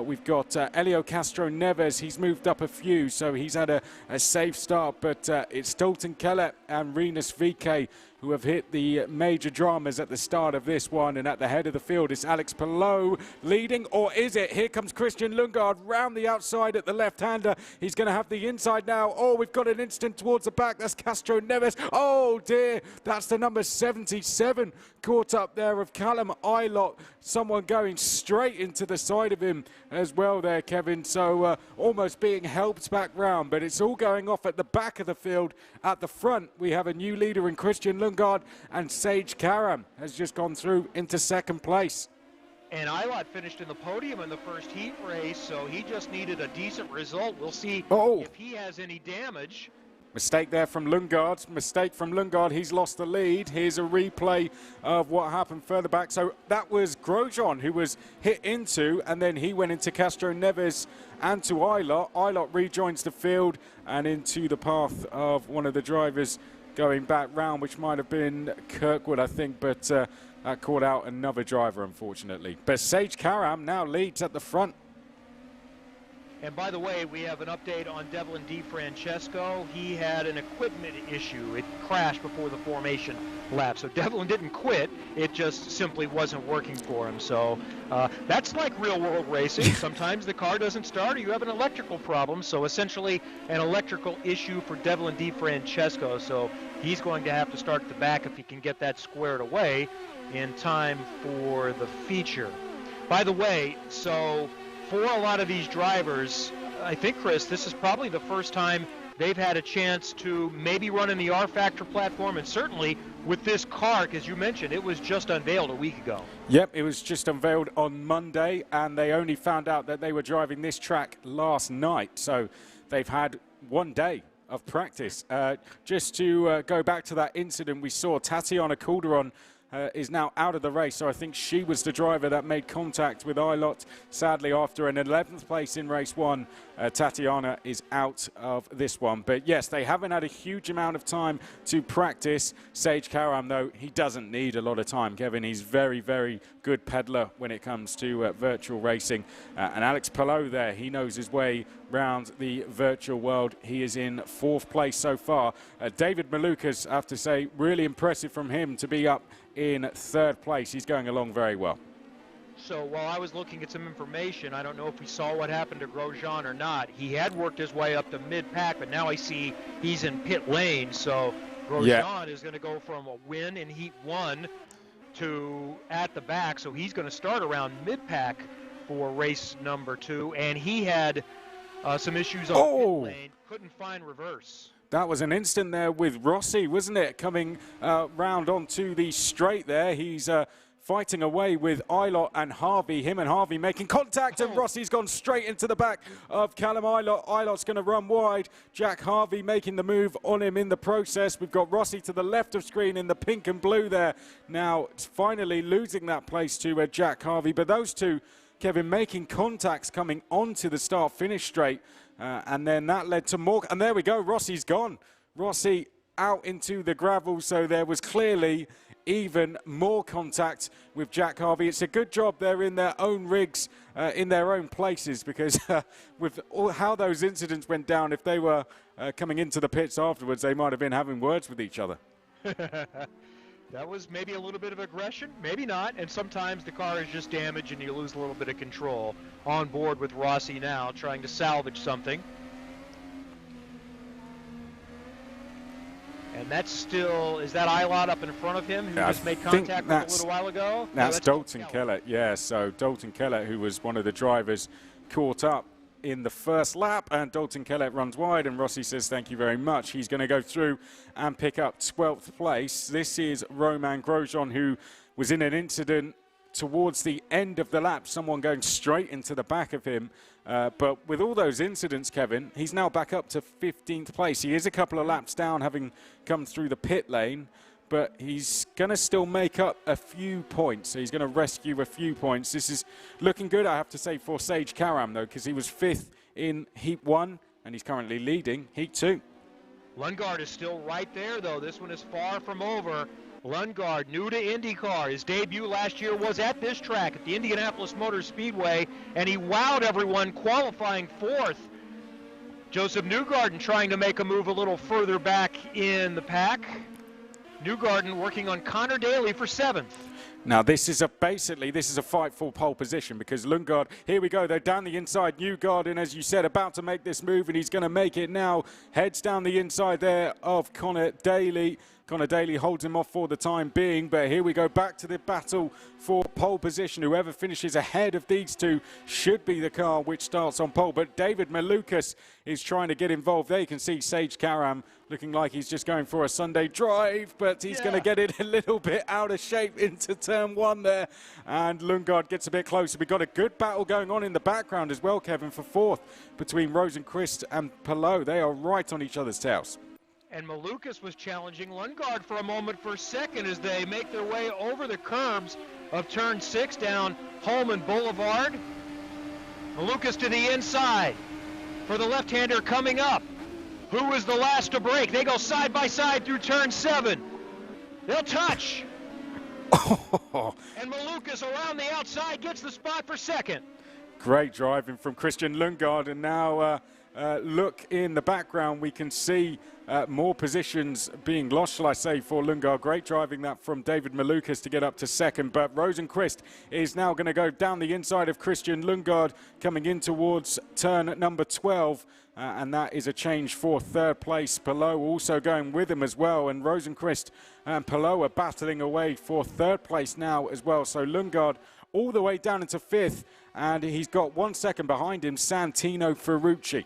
We've got Helio Castroneves. He's moved up a few, so he's had a safe start, but it's Dalton Kellett and Rinus VK who have hit the major dramas at the start of this one. And at the head of the field is Alex Palou leading, or is it? Here comes Christian Lundgaard round the outside at the left-hander. He's going to have the inside now. Oh, we've got an instant towards the back. That's Castroneves. Oh dear, that's the number 77 caught up there of Callum Ilott. Someone going straight into the side of him as well there, Kevin. So almost being helped back round, but it's all going off at the back of the field. At the front, we have a new leader in Christian Lundgaard, and Sage Karam has just gone through into 2nd place. And Ilott finished in the podium in the first heat race, so he just needed a decent result. We'll see if he has any damage. Mistake there from Lundgaard. Mistake from Lundgaard. He's lost the lead. Here's a replay of what happened further back. So that was Grosjean who was hit into, and then he went into Castroneves and to Ilott. Ilott rejoins the field and into the path of one of the drivers going back round, which might have been Kirkwood, I think, but that caught out another driver, unfortunately. But Sage Karam now leads at the front. And by the way, we have an update on Devlin Di Francesco. He had an equipment issue. It crashed before the formation lap. So Devlin didn't quit. It just simply wasn't working for him. So that's like real world racing. Sometimes the car doesn't start or you have an electrical problem. So essentially an electrical issue for Devlin Di Francesco. So he's going to have to start at the back if he can get that squared away in time for the feature. By the way, so for a lot of these drivers, I think, Chris, this is probably the first time they've had a chance to maybe run in the R-Factor platform, and certainly with this car, as you mentioned, it was just unveiled a week ago. Yep, it was just unveiled on Monday, and they only found out that they were driving this track last night, so they've had 1 day of practice. Just to go back to that incident we saw, Tatiana Calderon is now out of the race, so I think she was the driver that made contact with Ilott. Sadly, after an 11th place in race 1, Tatiana is out of this one. But yes, they haven't had a huge amount of time to practice. Sage Karam, though, he doesn't need a lot of time, Kevin. He's very, very good peddler when it comes to virtual racing. And Alex Palou there, he knows his way round the virtual world. He is in 4th place so far. David Malukas, I have to say, really impressive from him to be up in 3rd place. He's going along very well. So while I was looking at some information, I don't know if we saw what happened to Grosjean or not. He had worked his way up to mid-pack, but now I see he's in pit lane. So Grosjean is going to go from a win in Heat 1 to at the back. So he's going to start around mid-pack for race number 2. And he had some issues on pit lane, couldn't find reverse. That was an instant there with Rossi, wasn't it? Coming round onto the straight there. He's fighting away with Ilott and Harvey. Him and Harvey making contact, and Rossi's gone straight into the back of Callum Ilott. Ilott's going to run wide. Jack Harvey making the move on him in the process. We've got Rossi to the left of screen in the pink and blue there. Now finally losing that place to Jack Harvey. But those two, Kevin, making contacts coming onto the start-finish straight. And then that led to more. And there we go. Rossi's gone. Rossi out into the gravel. So there was clearly even more contact with Jack Harvey. It's a good job they're in their own rigs, in their own places, because with how those incidents went down, if they were coming into the pits afterwards, they might have been having words with each other. That was maybe a little bit of aggression, maybe not, and sometimes the car is just damaged and you lose a little bit of control. On board with Rossi now, trying to salvage something. And that's still, is that Eilot up in front of him who just made contact with a little while ago? That's Dalton Kellett, yeah. So Dalton Kellett, who was one of the drivers, caught up in the first lap, and Dalton Kellett runs wide, and Rossi says thank you very much. He's going to go through and pick up 12th place. This is Romain Grosjean, who was in an incident towards the end of the lap, someone going straight into the back of him. But with all those incidents, Kevin, he's now back up to 15th place. He is a couple of laps down, having come through the pit lane, but he's going to still make up a few points. So he's going to rescue a few points. This is looking good, I have to say, for Sage Karam, though, because he was 5th in Heat 1, and he's currently leading Heat 2. Lundgaard is still right there, though. This one is far from over. Lundgaard, new to IndyCar. His debut last year was at this track at the Indianapolis Motor Speedway, and he wowed everyone, qualifying 4th. Josef Newgarden trying to make a move a little further back in the pack. Newgarden working on Connor Daly for 7th. Now this is a fight for pole position, because Lundgaard, here we go, they're down the inside. Newgarden, as you said, about to make this move, and he's going to make it now. Heads down the inside there of Connor Daly. Connor Daly holds him off for the time being, but here we go back to the battle for pole position. Whoever finishes ahead of these two should be the car which starts on pole. But David Malukas is trying to get involved there. You can see Sage Karam looking like he's just going for a Sunday drive, but he's going to get it a little bit out of shape into turn 1 there. And Lundgaard gets a bit closer. We've got a good battle going on in the background as well, Kevin, for 4th between Rosenqvist and Palou. They are right on each other's tails. And Malukas was challenging Lundgaard for a moment for 2nd as they make their way over the curbs of turn 6 down Holman Boulevard. Malukas to the inside for the left-hander coming up. Who is the last to break? They go side by side through turn 7. They'll touch. And Malukas around the outside gets the spot for 2nd. Great driving from Christian Lundgaard, and now look in the background, we can see more positions being lost, shall I say, for Lundgaard. Great driving that from David Malukas to get up to 2nd, but Rosenqvist is now going to go down the inside of Christian Lundgaard, coming in towards turn number 12, and that is a change for 3rd place. Palou also going with him as well, and Rosenqvist and Palou are battling away for 3rd place now as well. So Lundgaard all the way down into 5th, and he's got 1 second behind him, Santino Ferrucci.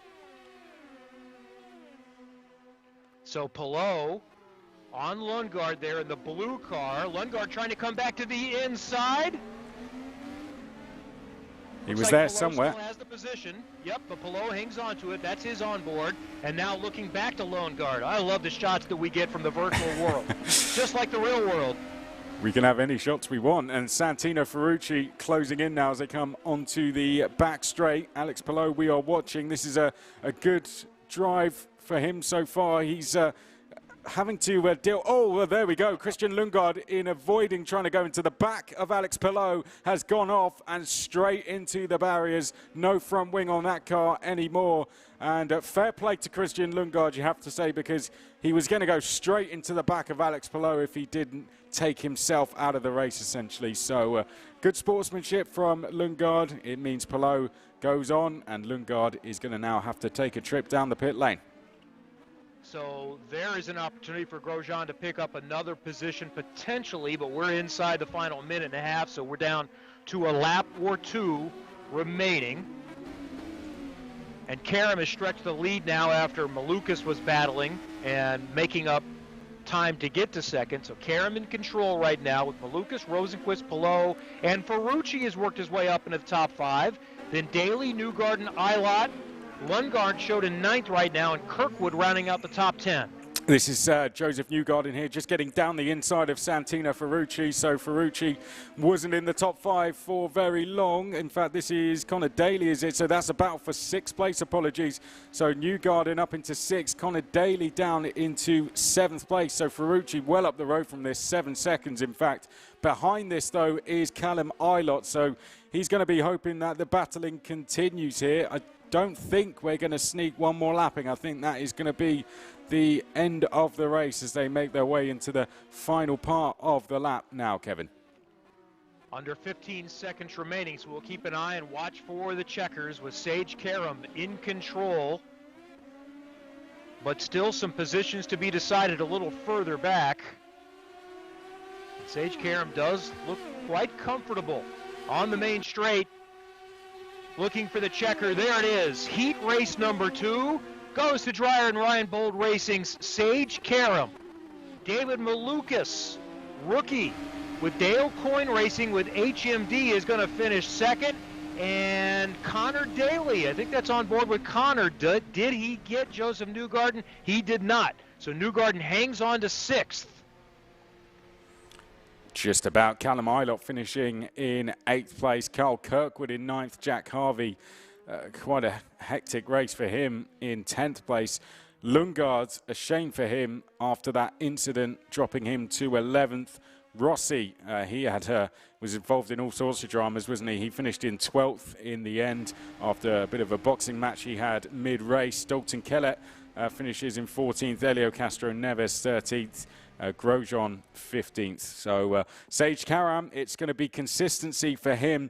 So Palou on Lundgaard there in the blue car. Lundgaard trying to come back to the inside. He was there Palou somewhere. Still has the position. Yep, but Palou hangs on to it. That's his onboard. And now looking back to Lundgaard. I love the shots that we get from the virtual world. Just like the real world. We can have any shots we want. And Santino Ferrucci closing in now as they come onto the back straight. Alex Palou, we are watching. This is a good drive for him so far. He's having to deal. Oh, well, there we go. Christian Lundgaard, in avoiding trying to go into the back of Alex Palou, has gone off and straight into the barriers. No front wing on that car anymore. And fair play to Christian Lundgaard, you have to say, because he was going to go straight into the back of Alex Palou if he didn't take himself out of the race, essentially. So good sportsmanship from Lundgaard. It means Palou goes on, and Lundgaard is going to now have to take a trip down the pit lane. So there is an opportunity for Grosjean to pick up another position potentially, but we're inside the final minute and a half, so we're down to a lap or 2 remaining. And Karam has stretched the lead now after Malukas was battling and making up time to get to 2nd. So Karam in control right now with Malukas, Rosenqvist, Palou, and Ferrucci has worked his way up into the top 5. Then Daly, Newgarden, Eilot. Lundgaard showed in 9th right now, and Kirkwood rounding out the top 10. This is Josef Newgarden here, just getting down the inside of Santino Ferrucci. So Ferrucci wasn't in the top 5 for very long. In fact, this is Connor Daly, is it? So that's a battle for 6th place, apologies. So Newgarden up into 6th, Connor Daly down into 7th place. So Ferrucci well up the road from this, 7 seconds in fact. Behind this, though, is Callum Eilot. So he's going to be hoping that the battling continues here. I don't think we're going to sneak one more lapping. I think that is going to be the end of the race as they make their way into the final part of the lap now, Kevin. Under 15 seconds remaining, so we'll keep an eye and watch for the checkers with Sage Karam in control. but still some positions to be decided a little further back. Sage Karam does look quite comfortable on the main straight. Looking for the checker. There it is. Heat race number 2 goes to Dreyer and Ryan Bold Racing's Sage Karam. David Malukas, rookie with Dale Coyne Racing with HMD, is going to finish second. And Connor Daly, I think that's on board with Connor. Did he get Josef Newgarden? He did not. So Newgarden hangs on to 6th. Just about. Callum Ilott finishing in 8th place. Carl Kirkwood in 9th. Jack Harvey, quite a hectic race for him, in 10th place. Lundgaard, a shame for him after that incident, dropping him to 11th. Rossi, he was involved in all sorts of dramas, wasn't he? He finished in 12th in the end after a bit of a boxing match he had mid-race. Dalton Kellett finishes in 14th. Helio Castroneves 13th. Grosjean 15th. So Sage Karam, it's going to be consistency for him,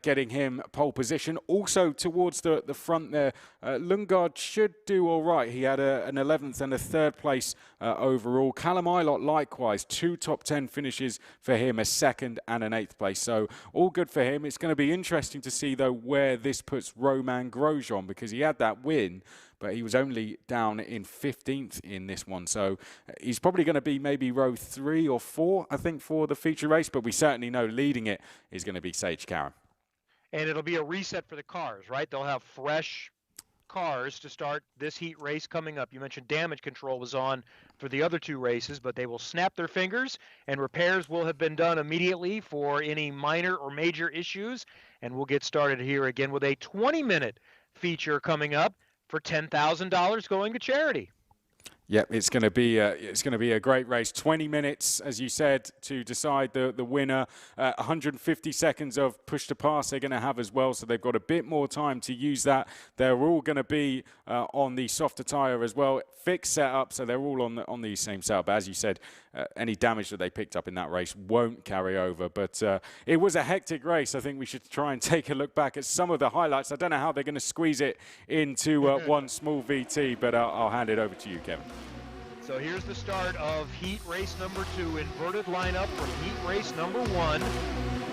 getting him pole position. Also towards the front there, Lundgaard should do all right. He had an 11th and a 3rd place overall. Callum Ilott likewise, 2 top 10 finishes for him, a 2nd and an 8th place. So all good for him. It's going to be interesting to see though where this puts Romain Grosjean, because he had that win, but he was only down in 15th in this one. So he's probably going to be maybe row 3 or 4, I think, for the feature race. But we certainly know leading it is going to be Sage Karam. And it'll be a reset for the cars, right? They'll have fresh cars to start this heat race coming up. You mentioned damage control was on for the other 2 races, but they will snap their fingers, and repairs will have been done immediately for any minor or major issues. And we'll get started here again with a 20-minute feature coming up for $10,000 going to charity. Yep, it's going to be a great race. 20 minutes, as you said, to decide the winner. 150 seconds of push to pass they're going to have as well, so they've got a bit more time to use that. They're all going to be on the softer tyre as well. Fixed setup, so they're all on the same setup. As you said, any damage that they picked up in that race won't carry over. But it was a hectic race. I think we should try and take a look back at some of the highlights. I don't know how they're going to squeeze it into one small VT, but I'll hand it over to you, Kevin. So here's the start of heat race number 2, inverted lineup from heat race number 1.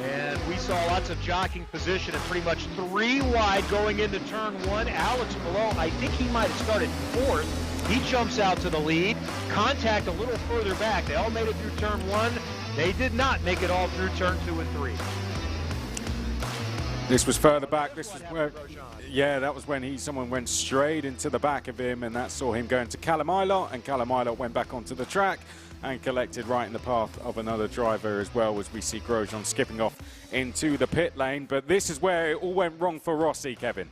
And we saw lots of jockeying position and pretty much 3 wide going into turn 1. Alex Palou, I think he might have started 4th. He jumps out to the lead. Contact a little further back. They all made it through turn 1. They did not make it all through turn 2 and 3. This was further back. This was where, yeah, that was when someone went straight into the back of him, and that saw him going to Callum Ilott, and Callum Ilott went back onto the track and collected right in the path of another driver as well, as we see Grosjean skipping off into the pit lane. But this is where it all went wrong for Rossi, Kevin.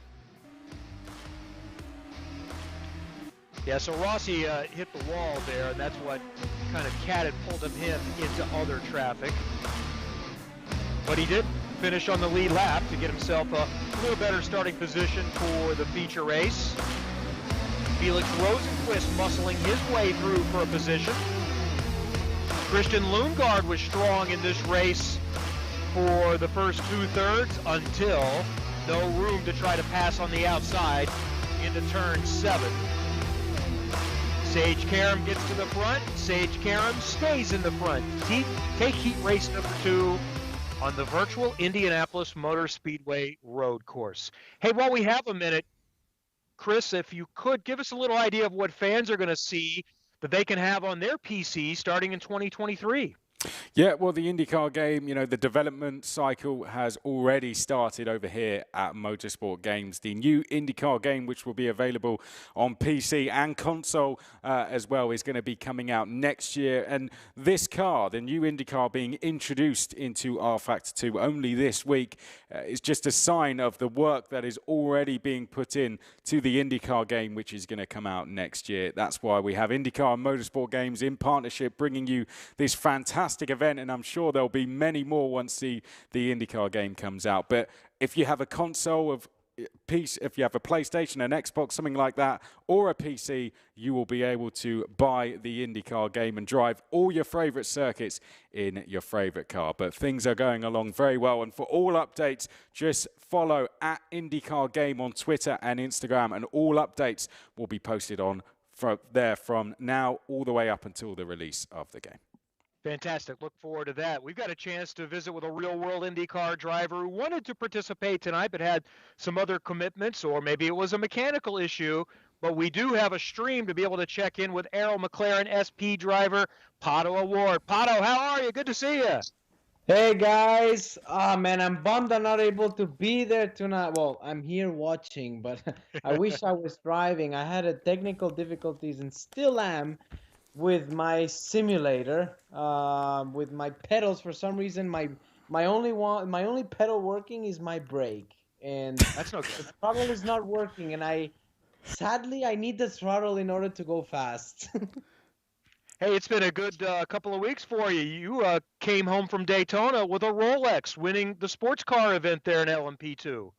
Yeah, so Rossi hit the wall there, and that's what kind of catapulted him into other traffic. But he did finish on the lead lap to get himself a little better starting position for the feature race. Felix Rosenquist muscling his way through for a position. Christian Lundgaard was strong in this race for the first 2/3 until no room to try to pass on the outside into turn 7. Sage Karam gets to the front. Sage Karam stays in the front. Take heat race number 2 on the virtual Indianapolis Motor Speedway road course. Hey, while we have a minute, Chris, if you could give us a little idea of what fans are going to see that they can have on their PC starting in 2023. Yeah, well, the IndyCar game, you know, the development cycle has already started over here at Motorsport Games. The new IndyCar game, which will be available on PC and console as well, is going to be coming out next year. And this car, the new IndyCar being introduced into rFactor 2 only this week, is just a sign of the work that is already being put in to the IndyCar game, which is going to come out next year. That's why we have IndyCar-Motorsport Games in partnership bringing you this fantastic event, and I'm sure there'll be many more once the IndyCar game comes out. But if you have a console of if you have a PlayStation, an Xbox, something like that, or a PC, you will be able to buy the IndyCar game and drive all your favorite circuits in your favorite car. But things are going along very well, and for all updates, just follow at IndyCar Game on Twitter and Instagram, and all updates will be posted on from now all the way up until the release of the game. Fantastic. Look forward to that. We've got a chance to visit with a real-world IndyCar driver who wanted to participate tonight but had some other commitments, or maybe it was a mechanical issue. But we do have a stream to be able to check in with Arrow McLaren SP driver Pato Award. Pato, how are you? Good to see you. Hey guys, man, I'm bummed I'm not able to be there tonight. Well, I'm here watching, but I wish I was driving. I had a technical difficulties and still am with my simulator, with my pedals. For some reason, my only pedal working is my brake, and that's no good. The throttle is not working, and sadly I need the throttle in order to go fast. Hey, it's been a good couple of weeks for you. You came home from Daytona with a Rolex, winning the sports car event there in LMP2.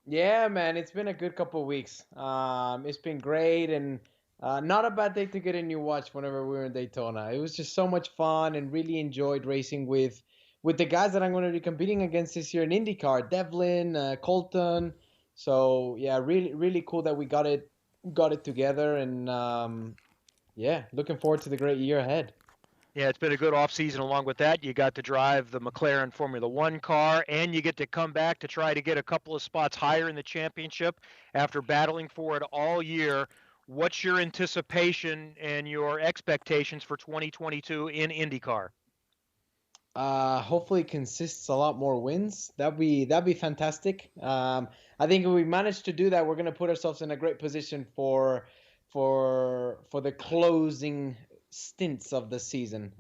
Yeah, man, it's been a good couple of weeks. It's been great, and not a bad day to get a new watch whenever we were in Daytona. It was just so much fun, and really enjoyed racing with the guys that I'm going to be competing against this year in IndyCar, Devlin, Colton. So yeah, really cool that we got it together, and yeah, looking forward to the great year ahead. Yeah, it's been a good off-season. Along with that, you got to drive the McLaren Formula One car, and you get to come back to try to get a couple of spots higher in the championship after battling for it all year. What's your anticipation and your expectations for 2022 in IndyCar? Hopefully it consists a lot more wins. That'd be fantastic. I think if we manage to do that, we're going to put ourselves in a great position for the closing stints of the season.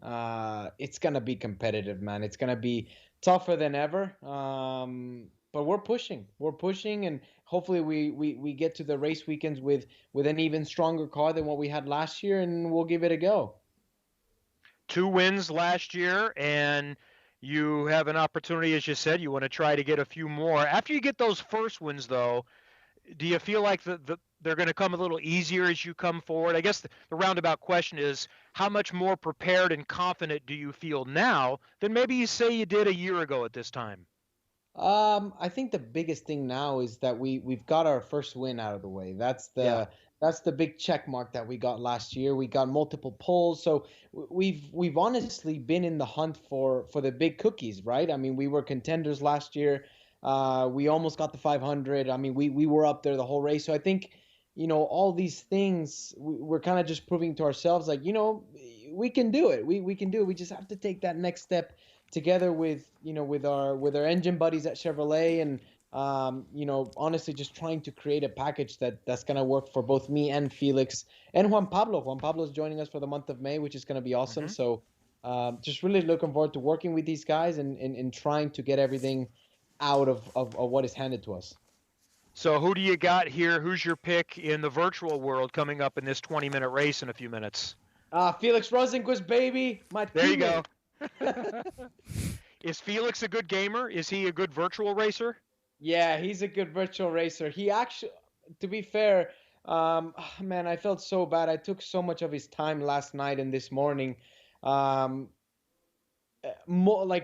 It's gonna be competitive, man. It's gonna be tougher than ever. But we're pushing, and hopefully we get to the race weekends with an even stronger car than what we had last year, and we'll give it a go. 2 wins last year, and you have an opportunity, as you said, you want to try to get a few more. After you get those first wins, though, do you feel like they're going to come a little easier as you come forward? I guess the roundabout question is, how much more prepared and confident do you feel now than maybe you say you did a year ago at this time? I think the biggest thing now is that we've got our first win out of the way. That's the big check mark that we got last year. We got multiple poles, so we've honestly been in the hunt for the big cookies, right? I mean, we were contenders last year. We almost got the 500. I mean, we were up there the whole race. So I think, all these things, we're kind of just proving to ourselves, like, we can do it. We can do it. We just have to take that next step together with our engine buddies at Chevrolet, and honestly, just trying to create a package that's going to work for both me and Felix and Juan Pablo. Juan Pablo is joining us for the month of May, which is going to be awesome. Mm-hmm. So just really looking forward to working with these guys and trying to get everything out of what is handed to us. So who do you got here? Who's your pick in the virtual world coming up in this 20-minute race in a few minutes? Felix Rosenquist, baby. There you go. Is Felix a good gamer? Is he a good virtual racer? Yeah, he's a good virtual racer. He actually, to be fair, man, I felt so bad. I took so much of his time last night and this morning. Like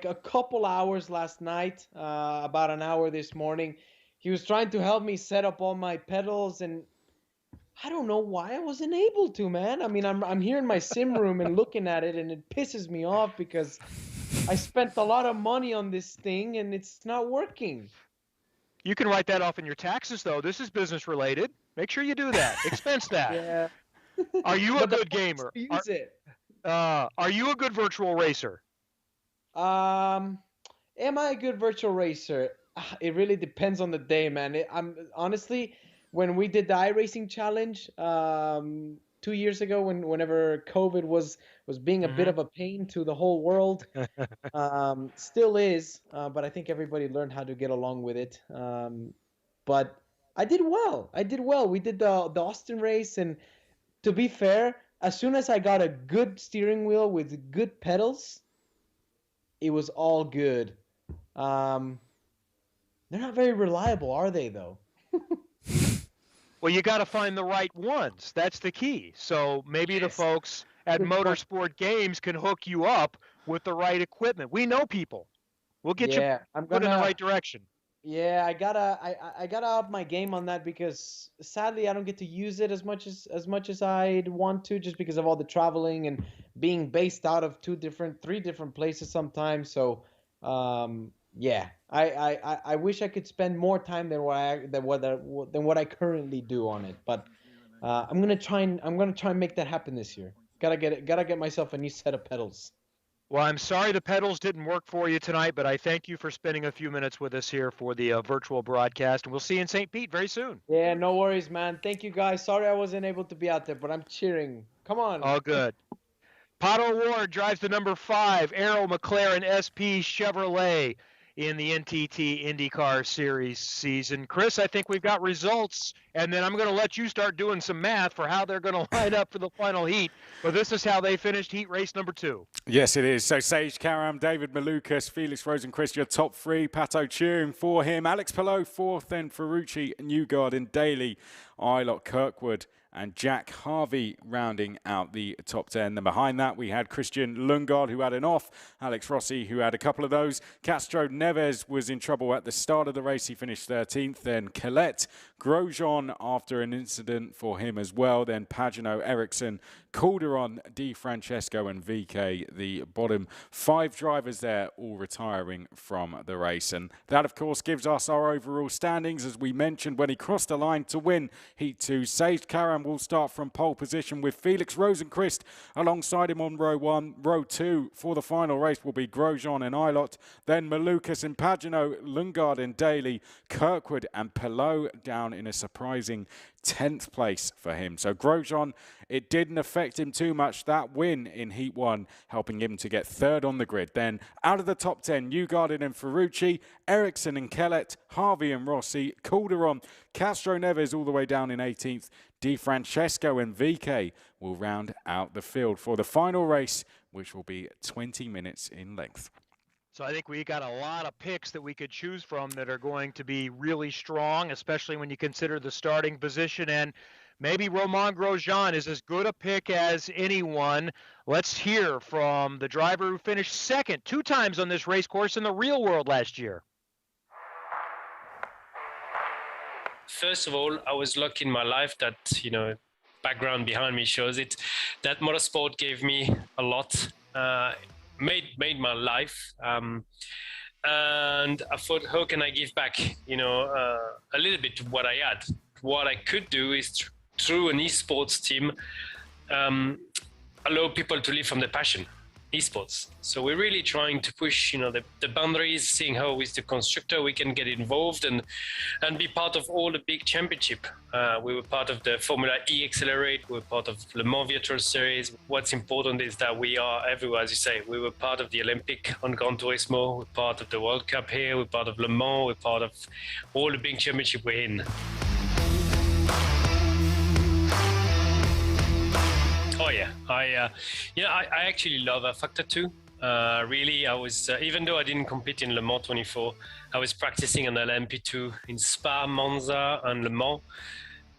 a couple hours last night, about an hour this morning. He was trying to help me set up all my pedals, and I don't know why I wasn't able to, man. I mean, I'm here in my sim room and looking at it, and it pisses me off because I spent a lot of money on this thing, and it's not working. You can write that off in your taxes, though. This is business related. Make sure you do that. Expense that. Yeah. Are you a good gamer? Use it. Are you a good virtual racer? Am I a good virtual racer? It really depends on the day, man. I'm honestly, when we did the iRacing challenge 2 years ago, whenever COVID was being a bit of a pain to the whole world, still is, but I think everybody learned how to get along with it. But I did well. We did the Austin race, and to be fair, as soon as I got a good steering wheel with good pedals, it was all good. They're not very reliable, are they, though? Well, you got to find the right ones. That's the key. So maybe the folks at Motorsport Games can hook you up with the right equipment. We know people. We'll get you put in the right direction. Yeah, I gotta up my game on that because sadly I don't get to use it as much as I'd want to, just because of all the traveling and being based out of three different places sometimes. So, yeah, I wish I could spend more time than what I currently do on it. But I'm gonna try and make that happen this year. Gotta get myself a new set of pedals. Well, I'm sorry the pedals didn't work for you tonight, but I thank you for spending a few minutes with us here for the virtual broadcast, and we'll see you in St. Pete very soon. Yeah, no worries, man. Thank you, guys. Sorry I wasn't able to be out there, but I'm cheering. Come on. All good. Pato Ward drives the number 5 Arrow McLaren SP Chevrolet in the NTT IndyCar Series season. Chris, I think we've got results, and then I'm going to let you start doing some math for how they're going to line up for the final heat. But this is how they finished heat race number 2. Yes, it is. So Sage Karam, David Malukas, Felix Rosenqvist, your top 3. Pato cheering for him. Alex Palou, 4th, then Ferrucci, Newgarden, Daly, Eilert, Kirkwood, and Jack Harvey rounding out the top 10. Then behind that, we had Christian Lundgaard, who had an off, Alex Rossi, who had a couple of those. Castroneves was in trouble at the start of the race. He finished 13th. Then Colette, Grosjean after an incident for him as well. Then Pagano, Ericsson, Calderon, Di Francesco, and VK, the bottom 5 drivers there, all retiring from the race. And that, of course, gives us our overall standings. As we mentioned, when he crossed the line to win Heat 2, Sage Karam will start from pole position with Felix Rosenqvist alongside him on row 1. Row 2 for the final race will be Grosjean and Eilert. Then Malukas and Pagano, Lundgaard and Daly, Kirkwood and Palou down in a surprising 10th place for him. So Grosjean, it didn't affect him too much. That win in Heat 1 helping him to get 3rd on the grid. Then out of the top 10, Newgarden and Ferrucci, Ericsson and Kellett, Harvey and Rossi, Calderon, Castroneves all the way down in 18th. Di Francesco and VK will round out the field for the final race, which will be 20 minutes in length. So I think we got a lot of picks that we could choose from that are going to be really strong, especially when you consider the starting position. And maybe Romain Grosjean is as good a pick as anyone. Let's hear from the driver who finished 2nd 2 times on this race course in the real world last year. First of all, I was lucky in my life that, background behind me shows it, that motorsport gave me a lot, made my life. And I thought, how can I give back, a little bit of what I had? What I could do is through an esports team, allow people to live from their passion, esports. So we're really trying to push, the boundaries, seeing how with the constructor we can get involved and be part of all the big championship. We were part of the Formula E Accelerate. We were part of Le Mans Virtual Series. What's important is that we are everywhere, as you say. We were part of the Olympic on Gran Turismo. We're part of the World Cup here. We're part of Le Mans. We're part of all the big championship we're in. Oh yeah, I actually love Factor 2. Really, I was even though I didn't compete in Le Mans 24, I was practicing on LMP2 in Spa, Monza, and Le Mans,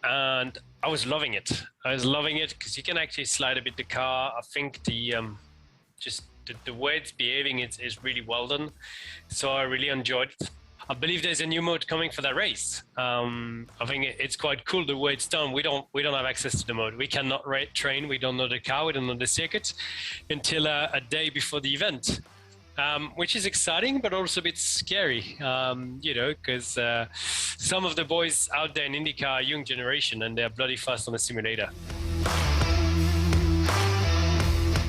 and I was loving it. I was loving it because you can actually slide a bit the car. I think the way it's behaving is really well done. So I really enjoyed it. I believe there's a new mode coming for that race. I think it's quite cool the way it's done. We don't have access to the mode. We cannot train. We don't know the car. We don't know the circuit until a day before the event, which is exciting, but also a bit scary, because some of the boys out there in IndyCar are young generation and they're bloody fast on the simulator.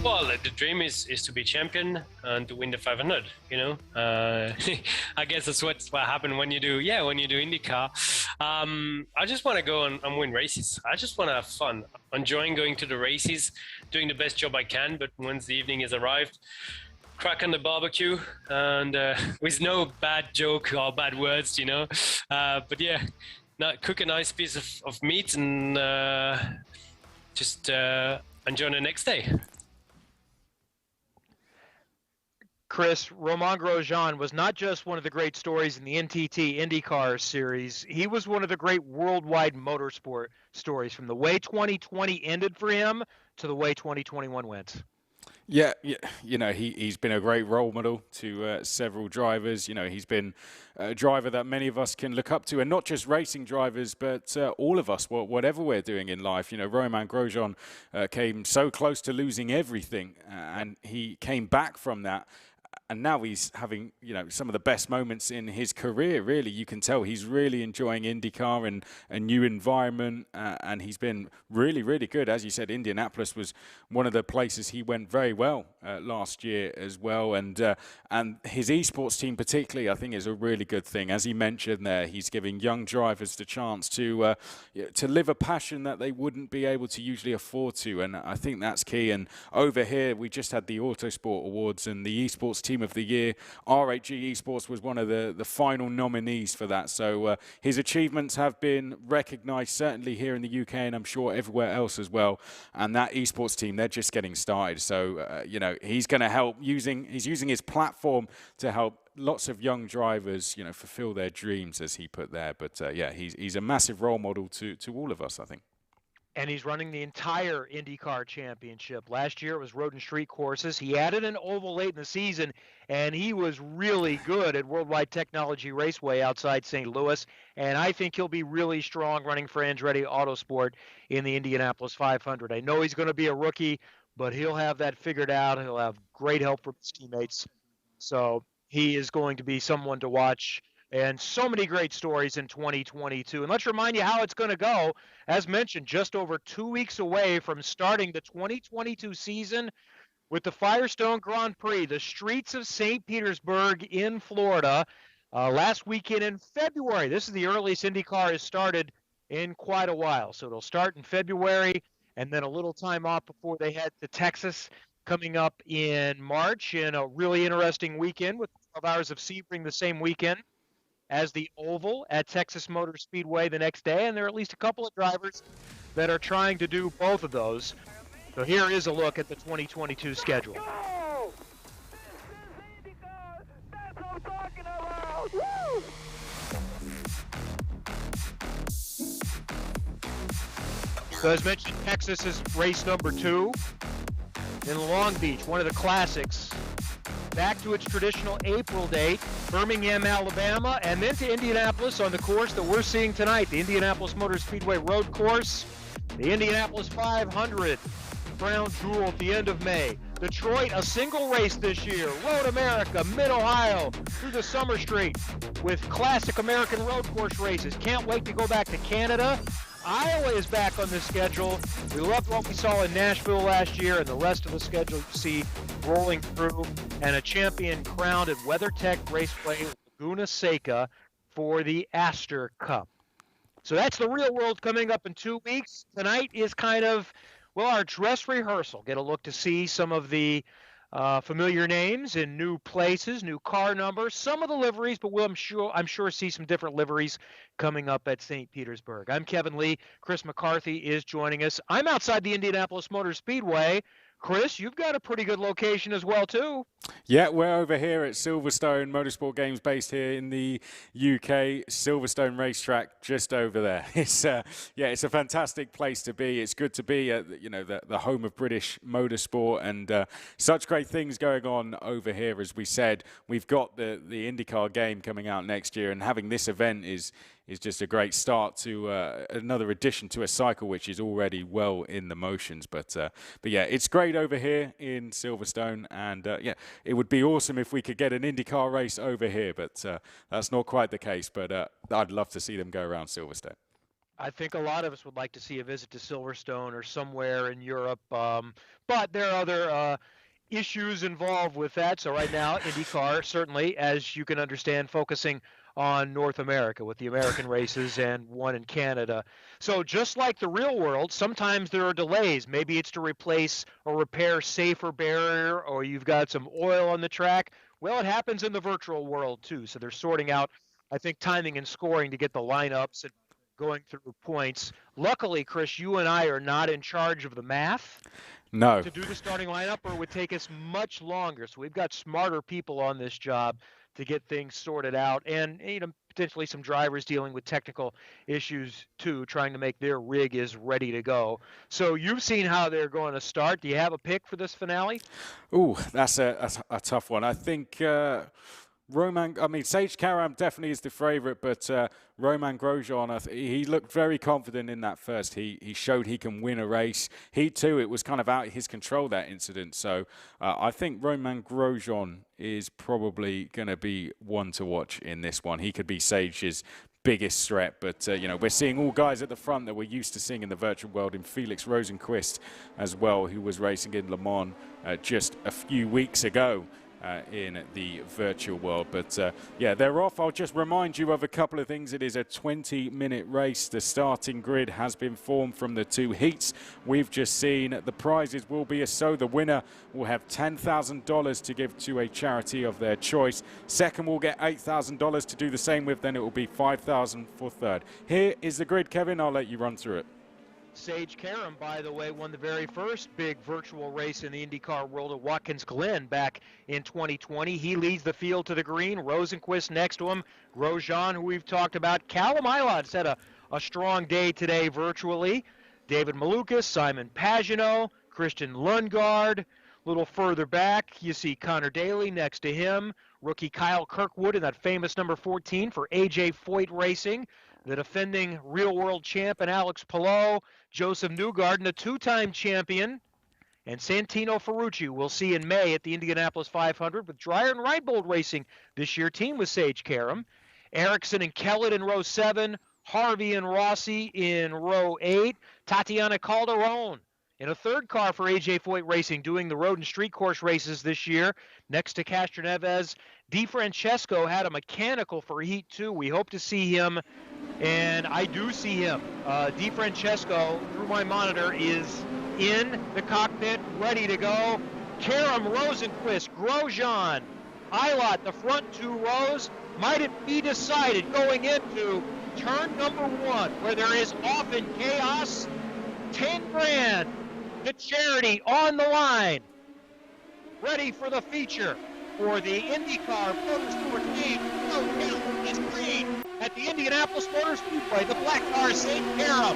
Well, the dream is to be champion and to win the 500. I guess that's what happened when you do IndyCar. I just want to go and win races. I just want to have fun, enjoying going to the races, doing the best job I can. But once the evening has arrived, crack on the barbecue and with no bad joke or bad words, But yeah, cook a nice piece of meat and just enjoy the next day. Chris, Romain Grosjean was not just one of the great stories in the NTT IndyCar series. He was one of the great worldwide motorsport stories, from the way 2020 ended for him to the way 2021 went. Yeah, you know, he's been a great role model to several drivers. You know, he's been a driver that many of us can look up to, and not just racing drivers, but all of us, whatever we're doing in life. You know, Romain Grosjean came so close to losing everything, and he came back from that. And now he's having, you know, some of the best moments in his career, really. You can tell he's really enjoying IndyCar and a new environment, and he's been really, really good. As you said, Indianapolis was one of the places he went very well last year as well. And his esports team particularly, I think, is a really good thing. As he mentioned there, he's giving young drivers the chance to live a passion that they wouldn't be able to usually afford to. And I think that's key. And over here, we just had the Autosport Awards, and the esports team of the year, R8G Esports, was one of the final nominees for that. So his achievements have been recognized, certainly here in the UK, and I'm sure everywhere else as well. And that esports team, they're just getting started. So, you know, he's going to help he's using his platform to help lots of young drivers, you know, fulfill their dreams, as he put there. But yeah, he's a massive role model to all of us, I think. And he's running the entire IndyCar championship. Last year it was road and street courses. He added an oval late in the season, and he was really good at Worldwide Technology Raceway outside St. Louis. And I think he'll be really strong running for Andretti Autosport in the Indianapolis 500. I know he's going to be a rookie, but he'll have that figured out. He'll have great help from his teammates. So he is going to be someone to watch. And so many great stories in 2022. And let's remind you how it's going to go. As mentioned, just over 2 weeks away from starting the 2022 season with the Firestone Grand Prix, the streets of St. Petersburg in Florida, last weekend in February. This is the earliest IndyCar has started in quite a while. So it'll start in February, and then a little time off before they head to Texas, coming up in March, in a really interesting weekend with 12 hours of Sebring the same weekend as the Oval at Texas Motor Speedway the next day, and there are at least a couple of drivers that are trying to do both of those. So here is a look at the 2022 schedule. So as mentioned, Texas is race number 2 in Long Beach, one of the classics. Back to its traditional April date, Birmingham, Alabama, and then to Indianapolis on the course that we're seeing tonight, the Indianapolis Motor Speedway Road Course, the Indianapolis 500, crown jewel at the end of May. Detroit, a single race this year, Road America, Mid-Ohio, through the Summer Street with classic American road course races. Can't wait to go back to Canada. Iowa is back on the schedule. We loved what we saw in Nashville last year, and the rest of the schedule you see rolling through, and a champion crowned at WeatherTech Raceway, Laguna Seca, for the Astor Cup. So that's the real world coming up in 2 weeks. Tonight is kind of, well, our dress rehearsal. Get a look to see some of the familiar names in new places, new car numbers, some of the liveries, but I'm sure see some different liveries coming up at St. Petersburg. I'm Kevin Lee. Chris McCarthy is joining us. I'm outside the Indianapolis Motor Speedway. Chris, you've got a pretty good location as well, too. Yeah, we're over here at Silverstone Motorsport Games, based here in the UK. Silverstone racetrack, just over there. It's it's a fantastic place to be. It's good to be at the home of British motorsport, and such great things going on over here. As we said, we've got the IndyCar game coming out next year, and having this event is just a great start to another addition to a cycle which is already well in the motions. But yeah, it's great over here in Silverstone, and it would be awesome if we could get an IndyCar race over here, but that's not quite the case. But I'd love to see them go around Silverstone. I think a lot of us would like to see a visit to Silverstone or somewhere in Europe, but there are other issues involved with that. So right now, IndyCar, certainly, as you can understand, focusing on North America with the American races and one in Canada. So just like the real world, sometimes there are delays. Maybe it's to replace or repair safer barrier, or you've got some oil on the track. Well, it happens in the virtual world too. So they're sorting out, I think, timing and scoring to get the lineups and going through points. Luckily, Chris, you and I are not in charge of the math. No. To do the starting lineup, or it would take us much longer. So we've got smarter people on this job to get things sorted out. And potentially some drivers dealing with technical issues too, trying to make their rig is ready to go. So you've seen how they're going to start. Do you have a pick for this finale? Ooh, that's a tough one. I think Sage Karam definitely is the favorite, but Romain Grosjean, he looked very confident in that first heat. He showed he can win a race. Heat 2, it was kind of out of his control, that incident. So I think Romain Grosjean is probably going to be one to watch in this one. He could be Sage's biggest threat, but we're seeing all guys at the front that we're used to seeing in the virtual world, in Felix Rosenqvist as well, who was racing in Le Mans just a few weeks ago in the virtual world. But yeah, they're off. I'll just remind you of a couple of things. It is a 20-minute race. The starting grid has been formed from the 2 heats we've just seen. The prizes will be as so. The winner will have $10,000 to give to a charity of their choice. Second will get $8,000 to do the same with. Then it will be $5,000 for third. Here is the grid, Kevin. I'll let you run through it. Sage Karam, by the way, won the very first big virtual race in the IndyCar world at Watkins Glen back in 2020. He leads the field to the green. Rosenqvist next to him. Grosjean, who we've talked about. Callum Ilott had a strong day today virtually. David Malukas, Simon Pagenaud, Christian Lundgaard. A little further back, you see Connor Daly next to him. Rookie Kyle Kirkwood in that famous number 14 for AJ Foyt Racing. The defending real-world champion Alex Palou, Josef Newgarden, the 2-time champion, and Santino Ferrucci we'll see in May at the Indianapolis 500 with Dreyer and Reinbold Racing this year, team with Sage Karam. Ericsson and Kellett in row 7, Harvey and Rossi in row 8, Tatiana Calderon in a third car for AJ Foyt Racing doing the road and street course races this year next to Castroneves. DiFrancesco had a mechanical for Heat 2. We hope to see him, and I do see him. DiFrancesco, through my monitor, is in the cockpit, ready to go. Karam, Rosenqvist, Grosjean, Ilott, the front 2 rows. Might it be decided going into turn number 1, where there is often chaos? 10 grand, the charity on the line. Ready for the feature for the INDYCAR Motorsport Games Pro is green at the Indianapolis Motor Speedway. The black car, Sage Karam.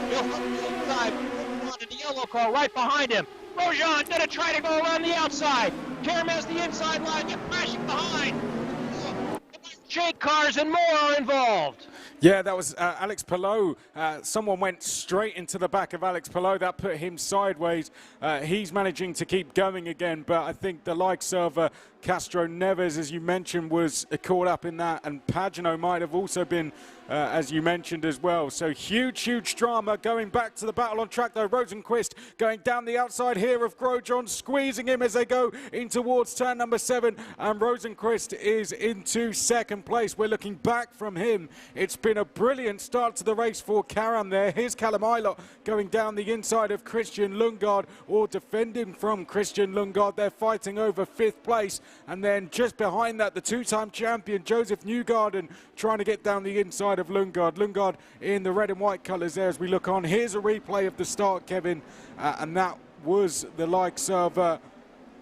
He'll hook the inside, and the yellow car right behind him. Grosjean gonna try to go around the outside. Karam has the inside line, they're crashing behind. Jake cars and more are involved. Yeah, that was Alex Palou. Someone went straight into the back of Alex Palou. That put him sideways. He's managing to keep going again, but I think the likes of Castroneves, as you mentioned, was caught up in that, and Pagenaud might have also been, as you mentioned as well. So huge drama going back to the battle on track, though. Rosenqvist going down the outside here of Grosjean, squeezing him as they go in towards turn number 7, and Rosenqvist is into second place. We're looking back from him. It's been a brilliant start to the race for Karam there. Here's Callum Ilott going down the inside of Christian Lundgaard, or defending from Christian Lundgaard. They're fighting over 5th place. And then just behind that, the 2-time champion, Josef Newgarden, trying to get down the inside of Lundgaard. Lundgaard in the red and white colours there as we look on. Here's a replay of the start, Kevin. And that was the likes of,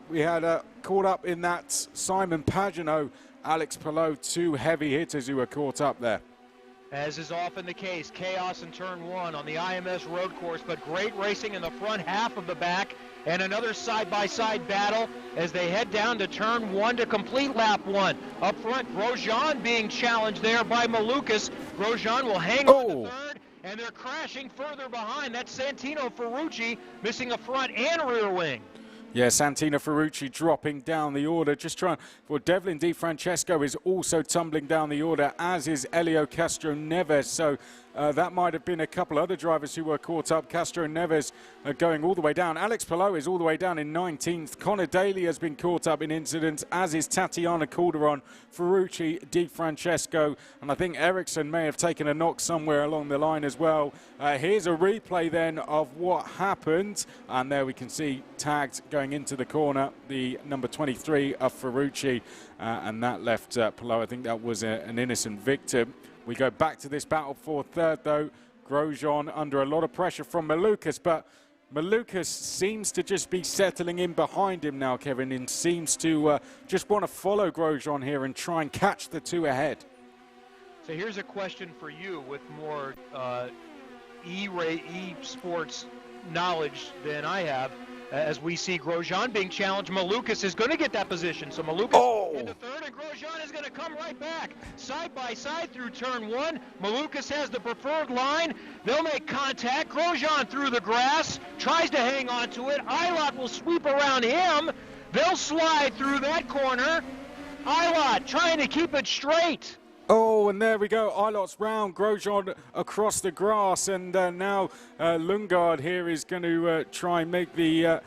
we had caught up in that Simon Pagenaud, Alex Palou, 2 heavy hitters who were caught up there. As is often the case, chaos in turn 1 on the IMS road course, but great racing in the front half of the back, and another side-by-side battle as they head down to turn 1 to complete lap 1. Up front, Grosjean being challenged there by Malukas. Grosjean will hang on to third, and they're crashing further behind. That's Santino Ferrucci missing a front and rear wing. Yeah, Santino Ferrucci dropping down the order. Just trying for Devlin DiFrancesco is also tumbling down the order, as is Helio Castroneves. So that might have been a couple other drivers who were caught up. Castroneves going all the way down. Alex Palou is all the way down in 19th. Connor Daly has been caught up in incidents, as is Tatiana Calderon, Ferrucci, DiFrancesco, and I think Ericsson may have taken a knock somewhere along the line as well. Here's a replay then of what happened, and there we can see tagged going into the corner, the number 23 of Ferrucci, and that left Palou. I think that was an innocent victim. We go back to this battle for third, though. Grosjean under a lot of pressure from Malukas, but Malukas seems to just be settling in behind him now, Kevin, and seems to just want to follow Grosjean here and try and catch the 2 ahead. So here's a question for you with more e-sports knowledge than I have. As we see Grosjean being challenged, Malukas is going to get that position. So Malukas into third, and Grosjean is going to come right back. Side by side through turn one. Malukas has the preferred line. They'll make contact. Grosjean through the grass, tries to hang on to it. Eilert will sweep around him. They'll slide through that corner. Eilert trying to keep it straight. Oh, and there we go. Eilert's round. Grosjean across the grass, and now Lundgaard here is going to try and make the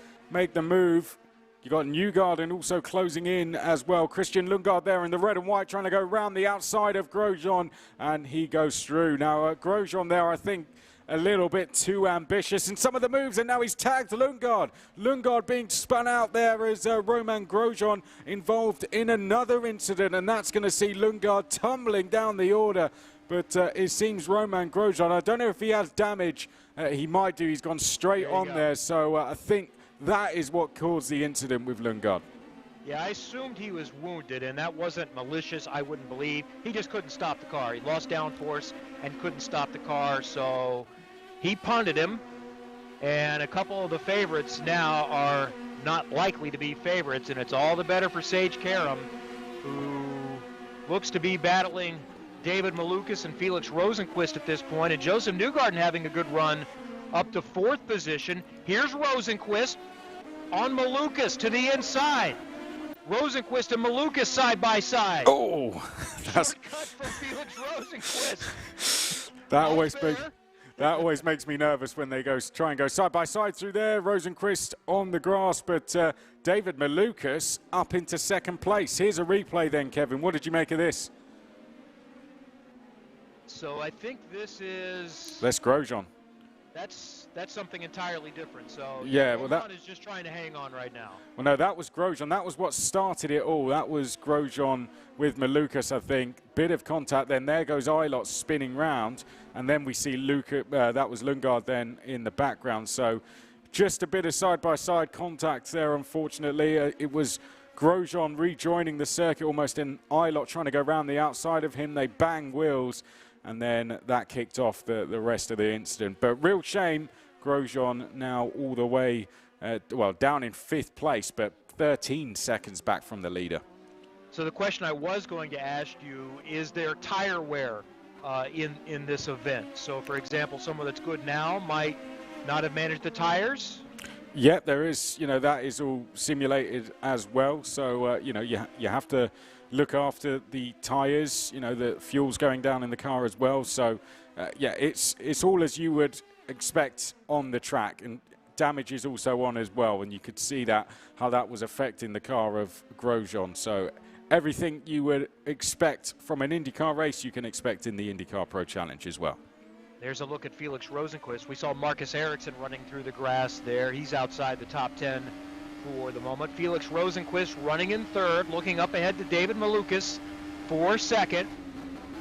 move. You got Newgarden also closing in as well. Christian Lundgaard there in the red and white, trying to go round the outside of Grosjean, and he goes through. Now Grosjean there, I think, a little bit too ambitious in some of the moves, and now he's tagged Lundgaard. Lundgaard being spun out there as Romain Grosjean involved in another incident, and that's going to see Lundgaard tumbling down the order. But it seems Romain Grosjean, I don't know if he has damage. He might do. He's gone straight on there, so I think that is what caused the incident with Lundgaard. Yeah, I assumed he was wounded, and that wasn't malicious, I wouldn't believe. He just couldn't stop the car. He lost downforce and couldn't stop the car, so he punted him. And a couple of the favorites now are not likely to be favorites, and it's all the better for Sage Karam, who looks to be battling David Malukas and Felix Rosenqvist at this point, and Josef Newgarden having a good run up to fourth position. Here's Rosenqvist on Malukas to the inside. Rosenqvist and Malukas side by side. Oh, that's shortcut from Felix Rosenqvist. That always makes me nervous when they try and go side by side through there. Rosenqvist on the grass, but David Malukas up into second place. Here's a replay then, Kevin. What did you make of this? So I think this is... That's Grosjean. That's something entirely different. So yeah, well, that is just trying to hang on right now. Well, no, that was Grosjean. That was what started it all. That was Grosjean with Malukas, I think. Bit of contact. Then there goes Eilert spinning round, and then we see that was Lundgaard then in the background. So just a bit of side-by-side contact there. Unfortunately, it was Grosjean rejoining the circuit almost, and Eilert trying to go around the outside of him. They bang wheels. And then that kicked off the rest of the incident. But real shame, Grosjean now all the way, down in fifth place, but 13 seconds back from the leader. So the question I was going to ask you, is there tire wear in this event? So, for example, someone that's good now might not have managed the tires? Yeah, there is, that is all simulated as well. So, you have to look after the tires, the fuel's going down in the car as well. So, yeah, it's all as you would expect on the track, and damage is also on as well. And you could see how that was affecting the car of Grosjean. So everything you would expect from an IndyCar race, you can expect in the IndyCar Pro Challenge as well. There's a look at Felix Rosenqvist. We saw Marcus Ericsson running through the grass there. He's outside the top 10 for the moment. Felix Rosenqvist running in third, looking up ahead to David Malukas for second.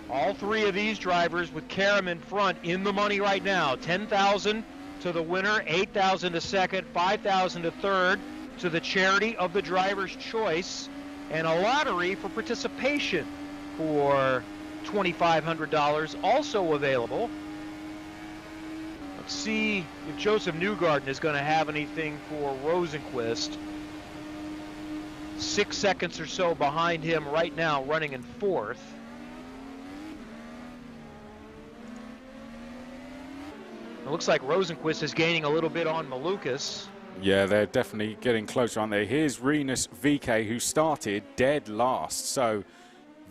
All three of these drivers with Karam in front in the money right now. $10,000 to the winner, $8,000 to second, $5,000 to third, to the charity of the driver's choice, and a lottery for participation for $2,500 also available. Let's see if Josef Newgarden is going to have anything for Rosenqvist. 6 seconds or so behind him right now, running in fourth. It looks like Rosenqvist is gaining a little bit on Malukas. Yeah, they're definitely getting closer, aren't they? Here's Rinus VeeKay, who started dead last. So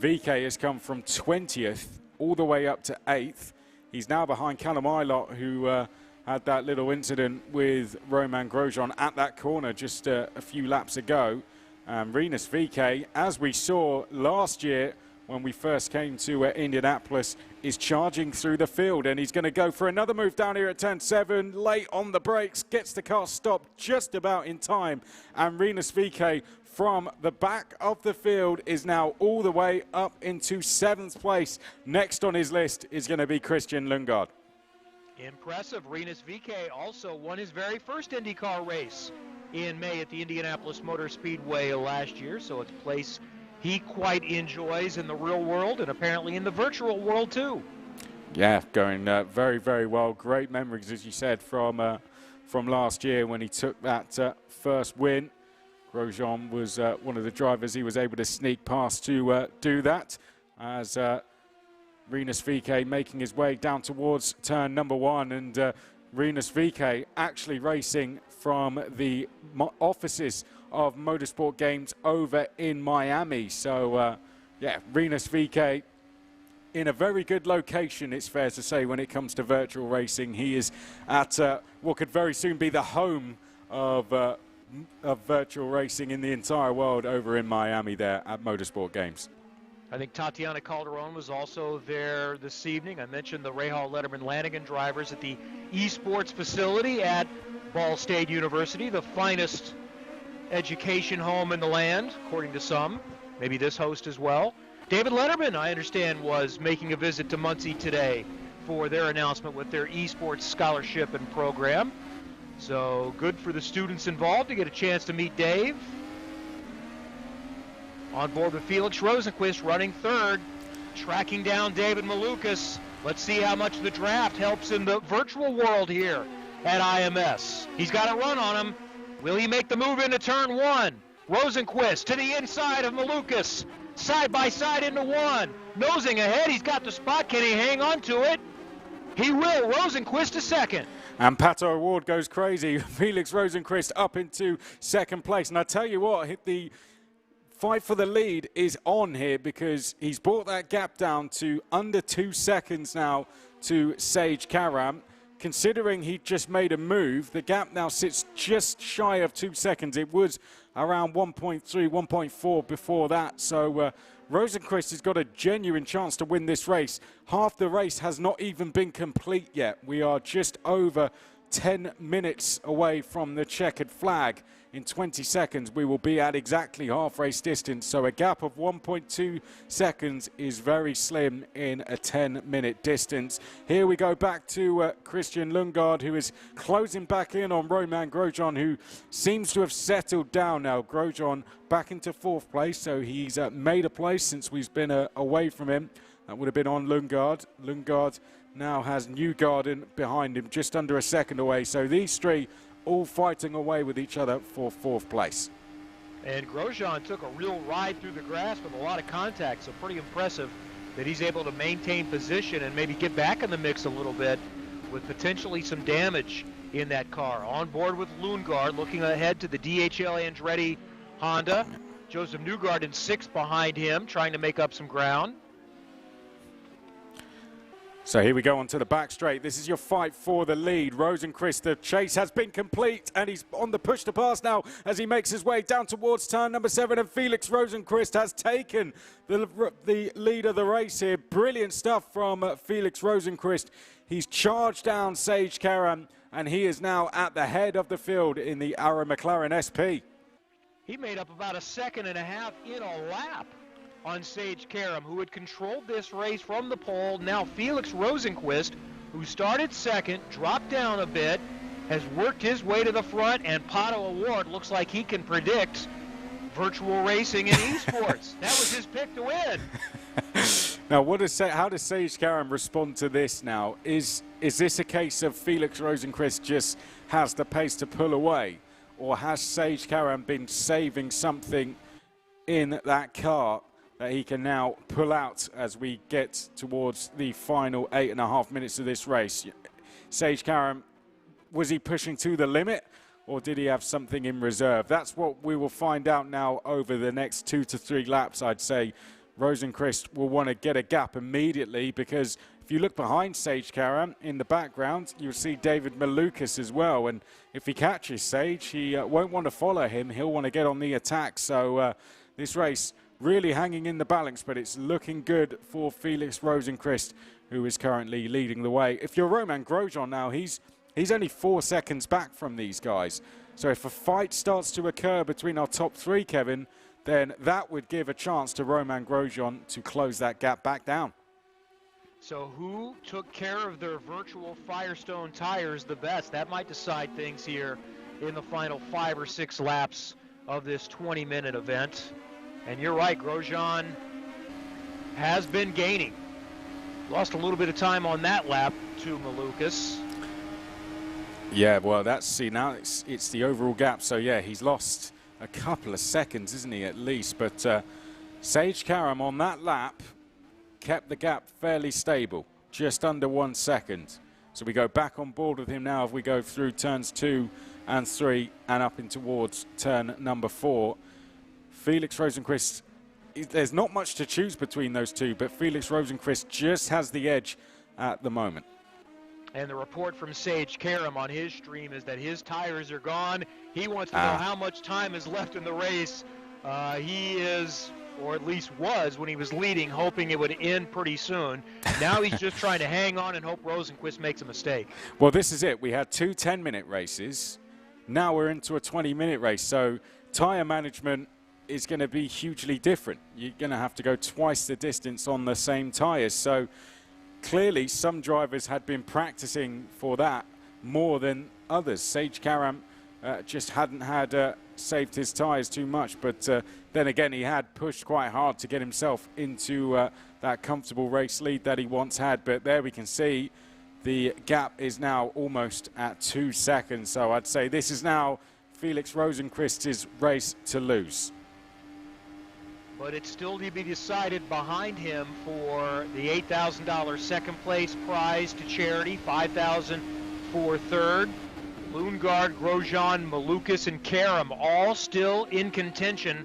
VeeKay has come from 20th all the way up to 8th. He's now behind Callum Eilert, who had that little incident with Romain Grosjean at that corner just a few laps ago. Rinus VeeKay, as we saw last year when we first came to Indianapolis, is charging through the field, and he's going to go for another move down here at turn 7, late on the brakes, gets the car stopped just about in time, and Rinus VeeKay from the back of the field is now all the way up into 7th place. Next on his list is going to be Christian Lundgaard. Impressive. Rinus VeeKay also won his very first IndyCar race in May at the Indianapolis Motor Speedway last year, so it's place he quite enjoys in the real world and apparently in the virtual world too. Yeah, going very, very well. Great memories, as you said, from last year when he took that first win. Grosjean was one of the drivers he was able to sneak past to do that, as Rinus VeeKay making his way down towards turn number 1, and Rinus VeeKay actually racing from the offices of Motorsport Games over in Miami. So yeah, Rinus VeeKay in a very good location, it's fair to say, when it comes to virtual racing. He is at what could very soon be the home of virtual racing in the entire world, over in Miami there at Motorsport Games. I think Tatiana Calderon was also there this evening. I mentioned the Rahal Letterman Lanigan drivers at the esports facility at Ball State University, the finest education home in the land, according to some, maybe this host as well. David Letterman, I understand, was making a visit to Muncie today for their announcement with their esports scholarship and program. So good for the students involved to get a chance to meet Dave. On board with Felix Rosenqvist running third, tracking down David Malukas. Let's see how much the draft helps in the virtual world here at IMS. He's got a run on him. Will he make the move into turn 1? Rosenqvist to the inside of Malukas. Side by side into 1. Nosing ahead. He's got the spot. Can he hang on to it? He will. Rosenqvist to second. And Pato Award goes crazy. Felix Rosenqvist up into second place. And I tell you what, the fight for the lead is on here, because he's brought that gap down to under 2 seconds now to Sage Karam. Considering he just made a move, the gap now sits just shy of 2 seconds. It was around 1.3, 1.4 before that. So Rosenqvist has got a genuine chance to win this race. Half the race has not even been complete yet. We are just over 10 minutes away from the checkered flag. In 20 seconds, we will be at exactly half race distance. So a gap of 1.2 seconds is very slim in a 10-minute distance. Here we go back to Christian Lundgaard, who is closing back in on Romain Grosjean, who seems to have settled down now. Grosjean back into 4th place, so he's made a place since we've been away from him. That would have been on Lundgaard. Lundgaard now has Newgarden behind him, just under a second away. So these three all fighting away with each other for 4th place. And Grosjean took a real ride through the grass with a lot of contact, so pretty impressive that he's able to maintain position and maybe get back in the mix a little bit with potentially some damage in that car. On board with Lundgaard, looking ahead to the DHL Andretti Honda. Josef Newgarden 6th behind him, trying to make up some ground. So here we go onto the back straight. This is your fight for the lead. Rosenqvist, the chase has been complete, and he's on the push to pass now as he makes his way down towards turn number 7, and Felix Rosenqvist has taken the lead of the race here. Brilliant stuff from Felix Rosenqvist. He's charged down Sage Karam, and he is now at the head of the field in the Arrow McLaren SP. He made up about 1.5 seconds in a lap on Sage Karam, who had controlled this race from the pole. Now Felix Rosenqvist, who started 2nd, dropped down a bit, has worked his way to the front, and Pato Award looks like he can predict virtual racing and esports. That was his pick to win. Now, how does Sage Karam respond to this now? Is this a case of Felix Rosenqvist just has the pace to pull away, or has Sage Karam been saving something in that car that he can now pull out as we get towards the final 8.5 minutes of this race? Sage Karam, was he pushing to the limit, or did he have something in reserve? That's what we will find out now over the next 2 to 3 laps, I'd say. Rosenqvist will want to get a gap immediately, because if you look behind Sage Karam in the background, you'll see David Malukas as well. And if he catches Sage, he won't want to follow him. He'll want to get on the attack. So this race really hanging in the balance, but it's looking good for Felix Rosenqvist, who is currently leading the way. If you're Romain Grosjean now, he's only 4 seconds back from these guys. So if a fight starts to occur between our top 3, Kevin, then that would give a chance to Romain Grosjean to close that gap back down. So who took care of their virtual Firestone tires the best? That might decide things here in the final 5 or 6 laps of this 20-minute event. And you're right, Grosjean has been gaining. Lost a little bit of time on that lap to Malukas. Yeah, well, now it's the overall gap. So yeah, he's lost a couple of seconds, isn't he, at least? But Sage Karam on that lap kept the gap fairly stable, just under 1 second. So we go back on board with him now if we go through turns 2 and 3 and up in towards turn number 4. Felix Rosenqvist, there's not much to choose between those two, but Felix Rosenqvist just has the edge at the moment. And the report from Sage Karam on his stream is that his tires are gone. He wants to know how much time is left in the race. He is, or at least was when he was leading, hoping it would end pretty soon. Now he's just trying to hang on and hope Rosenqvist makes a mistake. Well, this is it. We had 2 10-minute races. Now we're into a 20-minute race. So tire management is going to be hugely different. You're going to have to go twice the distance on the same tires. So clearly some drivers had been practicing for that more than others. Sage Karam just hadn't had saved his tires too much, but then again he had pushed quite hard to get himself into that comfortable race lead that he once had. But there we can see the gap is now almost at 2 seconds. So I'd say this is now Felix Rosenqvist's race to lose. But it's still to be decided behind him for the $8,000 second place prize to charity, $5,000 for third. Lundgaard, Grosjean, Malukas, and Karam all still in contention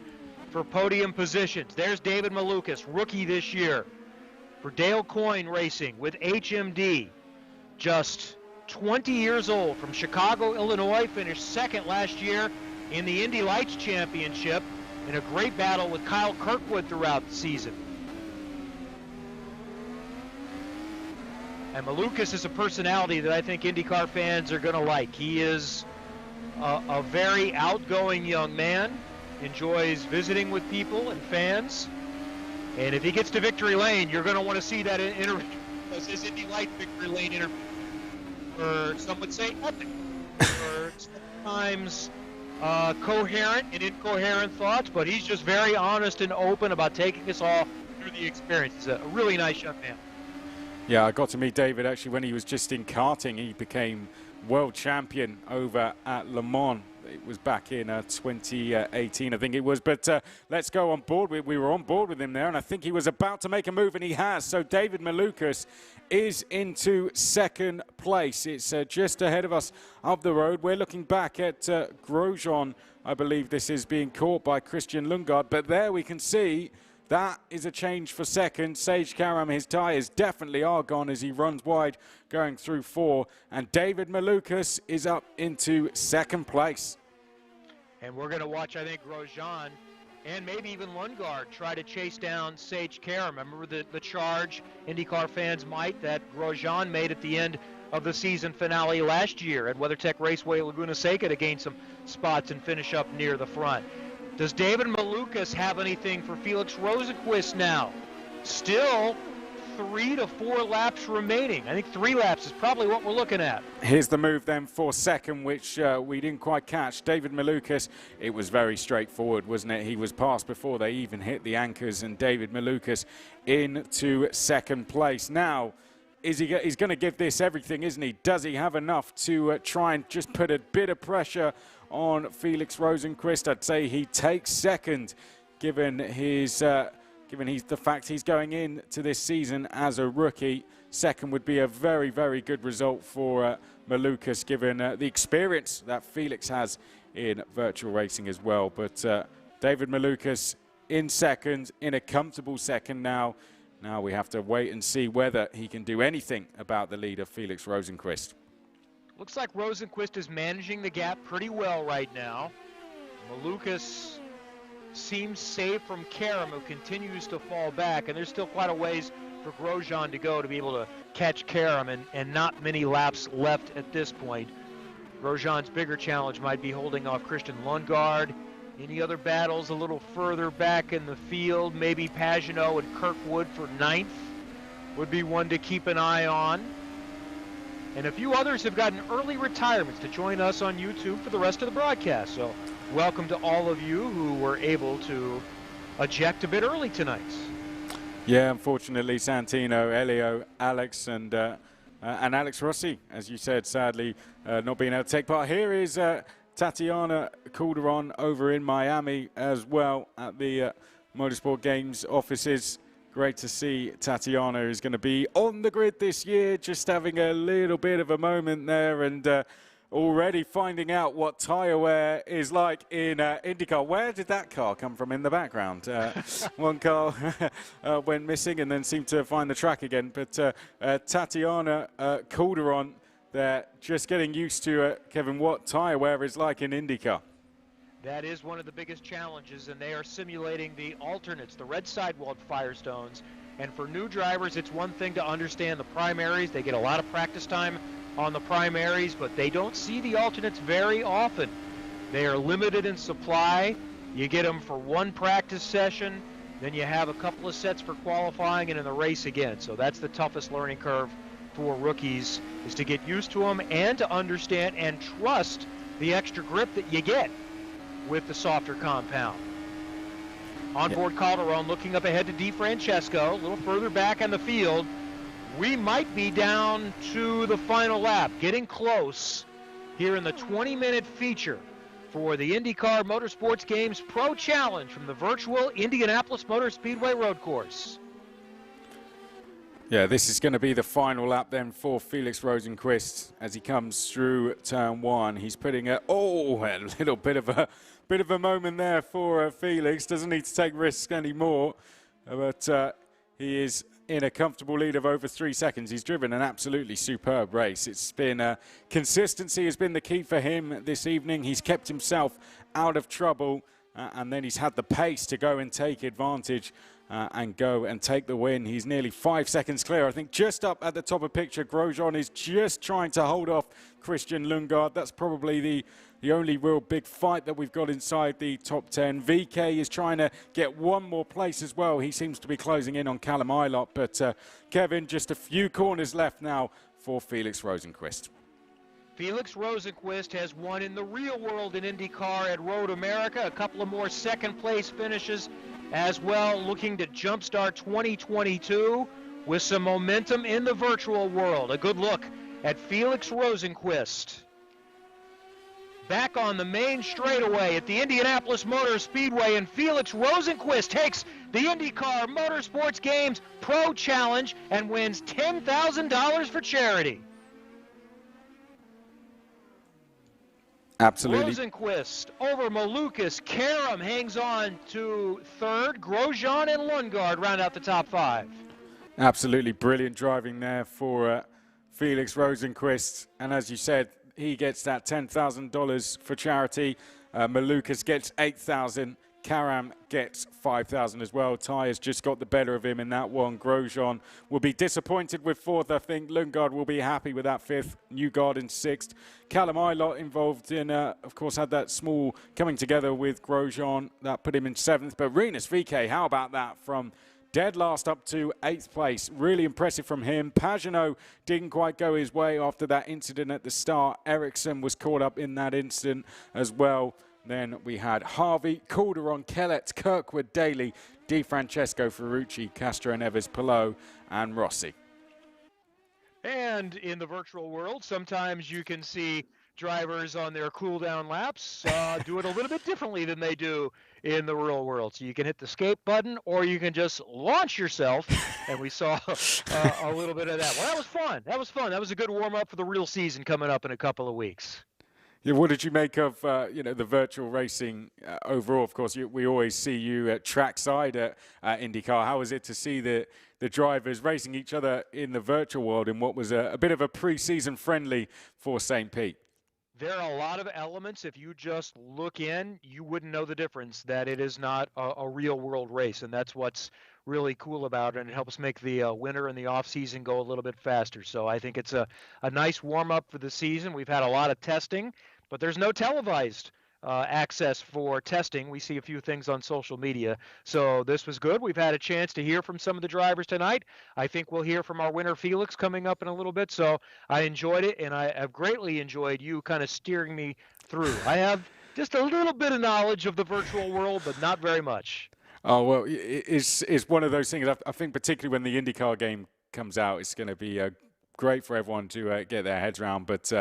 for podium positions. There's David Malukas, rookie this year, for Dale Coyne Racing with HMD. Just 20 years old, from Chicago, Illinois, finished second last year in the Indy Lights Championship in a great battle with Kyle Kirkwood throughout the season. And Malukas is a personality that I think IndyCar fans are going to like. He is a very outgoing young man, enjoys visiting with people and fans. And if he gets to victory lane, you're going to want to see that interview, because his Indy Lights victory lane interview, or some would say epic, or sometimes coherent and incoherent thoughts, but he's just very honest and open about taking us all through the experience. He's a really nice young man. Yeah, I got to meet David actually when he was just in karting. He became world champion over at Le Mans. It was back in 2018, I think it was. But let's go on board. We were on board with him there, and I think he was about to make a move, and he has. So David Malukas is into second place. It's just ahead of us up the road. We're looking back at Grosjean. I believe this is being caught by Christian Lundgaard. But there we can see that is a change for second. Sage Karam, his tyres definitely are gone as he runs wide going through 4. And David Malukas is up into second place. And we're going to watch, I think, Grosjean and maybe even Lundgaard try to chase down Sage Karam. Remember the charge IndyCar fans might that Grosjean made at the end of the season finale last year at WeatherTech Raceway Laguna Seca to gain some spots and finish up near the front. Does David Malukas have anything for Felix Rosenqvist now? Still 3 to 4 laps remaining. I think 3 laps is probably what we're looking at. Here's the move then for second, which we didn't quite catch. David Malukas, it was very straightforward, wasn't it? He was passed before they even hit the anchors, and David Malukas into second place. Now, he's going to give this everything, isn't he? Does he have enough to try and just put a bit of pressure on Felix Rosenqvist? I'd say he takes second, given the fact he's going into this season as a rookie. Second would be a very, very good result for Malukas, given the experience that Felix has in virtual racing as well. But David Malukas in second, in a comfortable second now. Now we have to wait and see whether he can do anything about the leader, Felix Rosenqvist. Looks like Rosenqvist is managing the gap pretty well right now. Malukas seems safe from Karam, who continues to fall back, and there's still quite a ways for Grosjean to go to be able to catch Karam, and not many laps left at this point. Grosjean's bigger challenge might be holding off Christian Lundgaard. Any other battles a little further back in the field? Maybe Pagenaud and Kirkwood for 9th would be one to keep an eye on. And a few others have gotten early retirements to join us on YouTube for the rest of the broadcast. So welcome to all of you who were able to eject a bit early tonight. Yeah, unfortunately, Santino, Helio, Alex, and Alex Rossi, as you said, sadly not being able to take part. Here is Tatiana Calderon over in Miami as well at the Motorsport Games offices. Great to see Tatiana is going to be on the grid this year, just having a little bit of a moment there, and already finding out what tyre wear is like in IndyCar. Where did that car come from in the background? One car went missing and then seemed to find the track again. But Tatiana Calderon, they're just getting used to, Kevin, what tyre wear is like in IndyCar. That is one of the biggest challenges, and they are simulating the alternates, the red sidewall Firestones. And for new drivers, it's one thing to understand the primaries. They get a lot of practice time on the primaries, but they don't see the alternates very often. They are limited in supply. You get them for one practice session, then you have a couple of sets for qualifying and in the race again. So that's the toughest learning curve for rookies, is to get used to them and to understand and trust the extra grip that you get with the softer compound. Onboard Calderon looking up ahead to DeFrancesco, a little further back on the field. We might be down to the final lap, getting close here in the 20-minute feature for the INDYCAR Motorsports Games Pro Challenge from the virtual Indianapolis Motor Speedway Road Course. Yeah, this is going to be the final lap then for Felix Rosenqvist as he comes through turn one. He's putting a little bit of a moment there for Felix. Doesn't need to take risks anymore, but he is in a comfortable lead of over 3 seconds. He's driven an absolutely superb race. It's been consistency has been the key for him this evening. He's kept himself out of trouble, and then he's had the pace to go and take advantage and go and take the win. He's nearly 5 seconds clear. I think just up at the top of picture, Grosjean is just trying to hold off Christian Lundgaard. That's probably the only real big fight that we've got inside the top 10. VK is trying to get one more place as well. He seems to be closing in on Callum Ilott. But Kevin, just a few corners left now for Felix Rosenqvist. Felix Rosenqvist has won in the real world in IndyCar at Road America. A couple of more second-place finishes as well, looking to jumpstart 2022 with some momentum in the virtual world. A good look at Felix Rosenqvist. Back on the main straightaway at the Indianapolis Motor Speedway, and Felix Rosenqvist takes the INDYCAR Motorsports Games Pro Challenge and wins $10,000 for charity. Absolutely. Rosenqvist over Malukas. Karam hangs on to third. Grosjean and Lundgaard round out the top five. Absolutely brilliant driving there for Felix Rosenqvist. And as you said, he gets that $10,000 for charity. Malukas gets $8,000. Karam gets $5,000 as well. Ty has just got the better of him in that one. Grosjean will be disappointed with fourth. I think Lundgaard will be happy with that fifth. Newgarden sixth. Callum Ilott involved in, of course, had that small coming together with Grosjean. That put him in seventh. But Rinus VK, how about that from dead last up to 8th place. Really impressive from him. Pagenaud didn't quite go his way after that incident at the start. Ericsson was caught up in that incident as well. Then we had Harvey, Calderon, Kellett, Kirkwood, Daly, DeFrancesco, Ferrucci, Castroneves, Palou, and Rossi. And in the virtual world, sometimes you can see drivers on their cool-down laps do it a little bit differently than they do in the real world. So you can hit the escape button, or you can just launch yourself, and we saw a little bit of that. Well, that was fun. That was fun. That was a good warm-up for the real season coming up in a couple of weeks. Yeah, what did you make of the virtual racing overall? Of course, we always see you at trackside at IndyCar. How was it to see the drivers racing each other in the virtual world in what was a bit of a pre-season friendly for St. Pete? There are a lot of elements. If you just look in, you wouldn't know the difference, that it is not a real world race. And that's what's really cool about it. And it helps make the winter and the off season go a little bit faster. So I think it's a nice warm up for the season. We've had a lot of testing, but there's no televised access for testing. We see a few things on social media. So this was good. We've had a chance to hear from some of the drivers tonight. I think we'll hear from our winner, Felix, coming up in a little bit. So I enjoyed it, and I have greatly enjoyed you kind of steering me through. I have just a little bit of knowledge of the virtual world, but not very much. Oh, well, it's one of those things. I think particularly when the IndyCar game comes out, it's going to be great for everyone to get their heads around. But